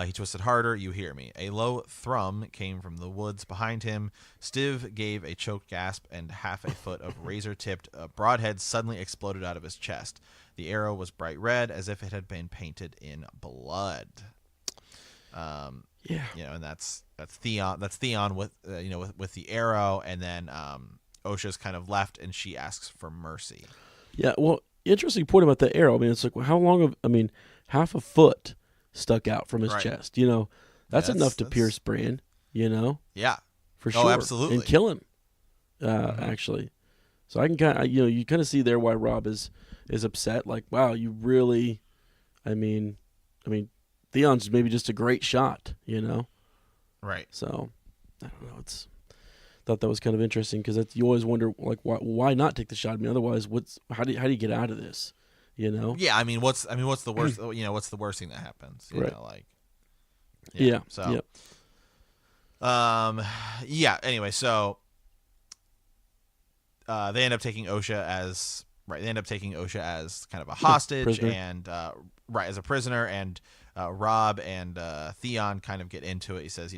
He twisted harder. "You hear me." A low thrum came from the woods behind him. Stiv gave a choked gasp, and half a foot of razor-tipped broadhead suddenly exploded out of his chest. The arrow was bright red, as if it had been painted in blood. And that's Theon. That's Theon with with the arrow, and then Osha's kind of left, and she asks for mercy. Yeah, well, interesting point about the arrow. I mean, it's like, how long half a foot stuck out from his chest. You know, that's enough to pierce Bran. You know, for sure, absolutely, and kill him. Actually, so I can kind of you kind of see there why Robb is upset. Like, wow, you really, I mean, Theon's maybe just a great shot. You know, right? So I don't know. Thought that was kind of interesting, because you always wonder, like, why not take the shot? I mean, otherwise, how do you get out of this? You know? Yeah, I mean, what's the worst? What's the worst thing that happens? You know, like, So, Anyway, so they end up taking Osha as kind of a hostage, and as a prisoner, and Robb and Theon kind of get into it. He says,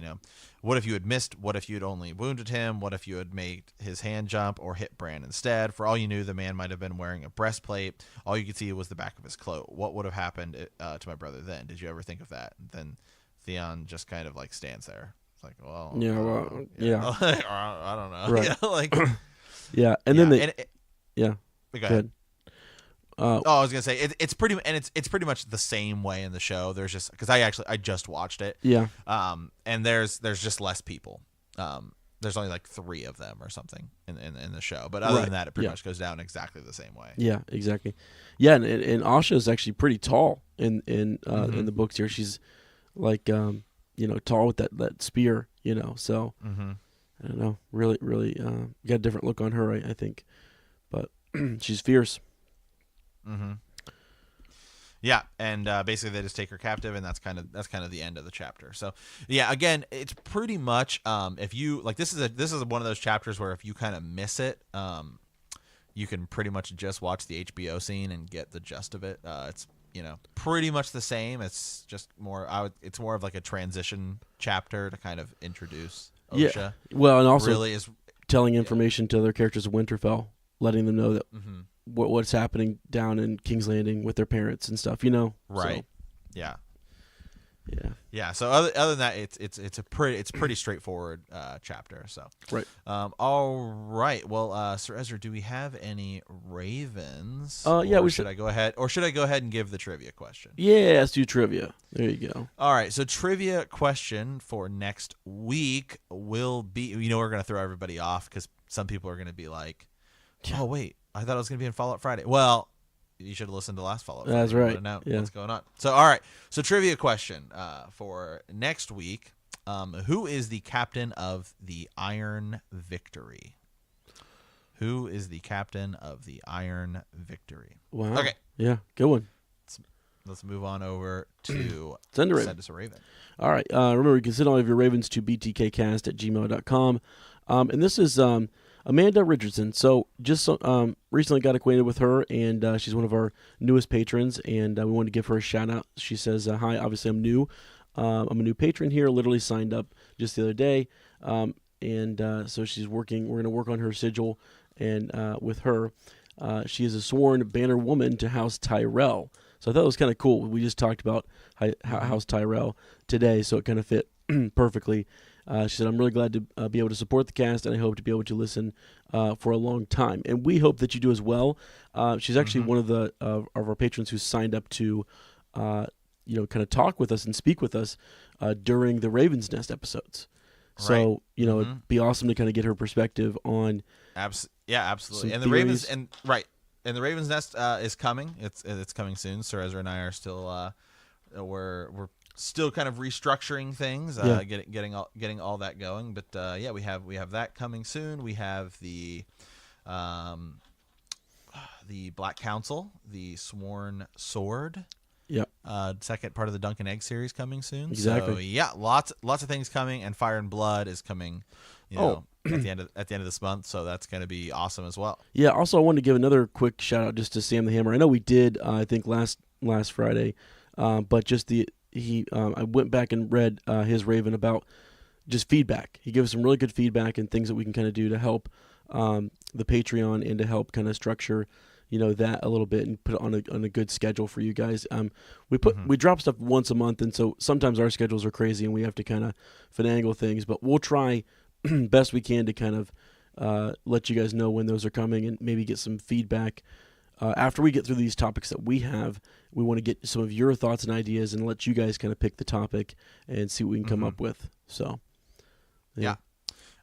"What if you had missed? What if you had only wounded him? What if you had made his hand jump or hit Bran instead? For all you knew, the man might have been wearing a breastplate. All you could see was the back of his cloak. What would have happened to my brother then? Did you ever think of that?" And then Theon just kind of like stands there. It's like, well, I don't know. Right. Yeah, and then Go ahead. I was gonna say it's pretty much the same way in the show. There's just, because I just watched it. Yeah. And there's just less people. There's only like 3 of them or something in the show. But other than that, it pretty much goes down exactly the same way. Yeah, exactly. Yeah, and Asha is actually pretty tall in the books here. She's like tall with that spear. So I don't know. Really, got a different look on her, I think, but she's fierce. Yeah, and basically they just take her captive, and that's kind of the end of the chapter. So yeah, again, it's pretty much if you like, this is one of those chapters where if you kind of miss it, you can pretty much just watch the HBO scene and get the gist of it. It's pretty much the same. It's just it's more of like a transition chapter to kind of introduce Osha. Yeah. Well, and also really is telling information to other characters of Winterfell, letting them know that what's happening down in King's Landing with their parents and stuff. Right. So, yeah. Yeah. So other than that, it's pretty straightforward chapter. So right. All right. Well, Sir Ezra, do we have any ravens? Yeah. Should I go ahead and give the trivia question? Yeah, let's do trivia. There you go. All right. So trivia question for next week will be, we're going to throw everybody off because some people are going to be like, "Oh wait, I thought it was going to be in Fallout Friday." Well, you should have listened to last Fallout Friday. That's right. Know what's going on. So, all right. So, trivia question for next week. Who is the captain of the Iron Victory? Who is the captain of the Iron Victory? Wow. Okay. Yeah, good one. Let's move on over to Send us a raven. All right. Remember, you can send all of your ravens to btkcast@gmail.com. And this is Amanda Richardson. So just recently got acquainted with her, and she's one of our newest patrons, and we wanted to give her a shout out. She says, "Hi, obviously I'm new. I'm a new patron here, literally signed up just the other day." So she's working. We're going to work on her sigil, and with her, she is a sworn banner woman to House Tyrell. So I thought it was kind of cool. We just talked about House Tyrell today, so it kind of fit perfectly. She said, I'm really glad to be able to support the cast, and I hope to be able to listen for a long time. And we hope that you do as well. She's actually one of our patrons who signed up to kind of talk with us and speak with us during the Raven's Nest episodes. So, it'd be awesome to kind of get her perspective on absolutely. And theories. The Raven's Nest is coming. It's coming soon. Sir Ezra and I are still we're still kind of restructuring things, getting all that going. But we have that coming soon. We have the Black Council, the Sworn Sword. Yep. Second part of the Dunk and Egg series coming soon. Exactly. So lots of things coming, and Fire and Blood is coming. At the end of this month, so that's going to be awesome as well. Yeah. Also, I wanted to give another quick shout out just to Sam the Hammer. I know we did, I think last Friday, but just I went back and read his Raven about just feedback. He gives some really good feedback and things that we can kind of do to help the Patreon and to help kind of structure that a little bit and put it on a good schedule for you guys. We drop stuff once a month, and so sometimes our schedules are crazy and we have to kind of finagle things, but we'll try best we can to kind of let you guys know when those are coming and maybe get some feedback. After we get through these topics that we have, we want to get some of your thoughts and ideas and let you guys kind of pick the topic and see what we can come up with. So, yeah.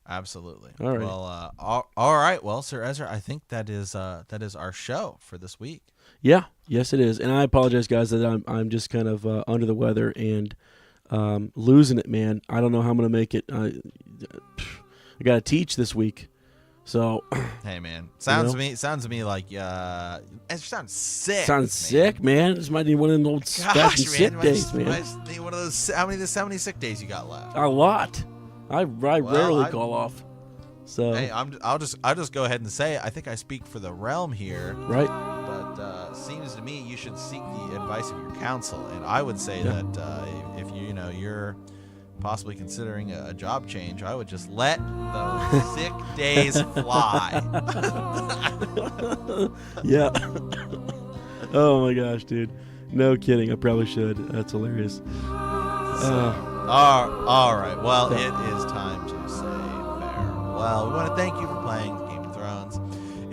Absolutely. All right. Well, all right. Well, Sir Ezra, I think that is our show for this week. Yeah. Yes, it is. And I apologize, guys, that I'm just kind of under the weather and losing it, man. I don't know how I'm gonna make it. I got to teach this week, so. Hey, man. Sounds to me like it sounds sick. Sounds sick, man. This might be one of them old sick days, man. One of those. How many sick days you got left? A lot. I rarely call off. So hey, I'll just go ahead and say I think I speak for the realm here. Right. But seems to me you should seek the advice of your counsel, and I would say that if you're possibly considering a job change, I would just let those sick days fly. Yeah. Oh my gosh, dude. No kidding. I probably should. That's hilarious. All right. Well, it is time to say farewell. We want to thank you for playing Game of Thrones.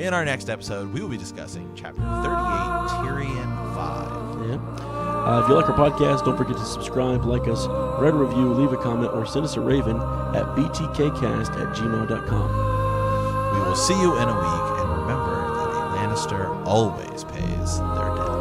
In our next episode, we will be discussing Chapter 38, Tyrion 5. Yeah. If you like our podcast, don't forget to subscribe, like us, write a review, leave a comment, or send us a raven at btkcast@gmail.com. We will see you in a week, and remember that a Lannister always pays their debt.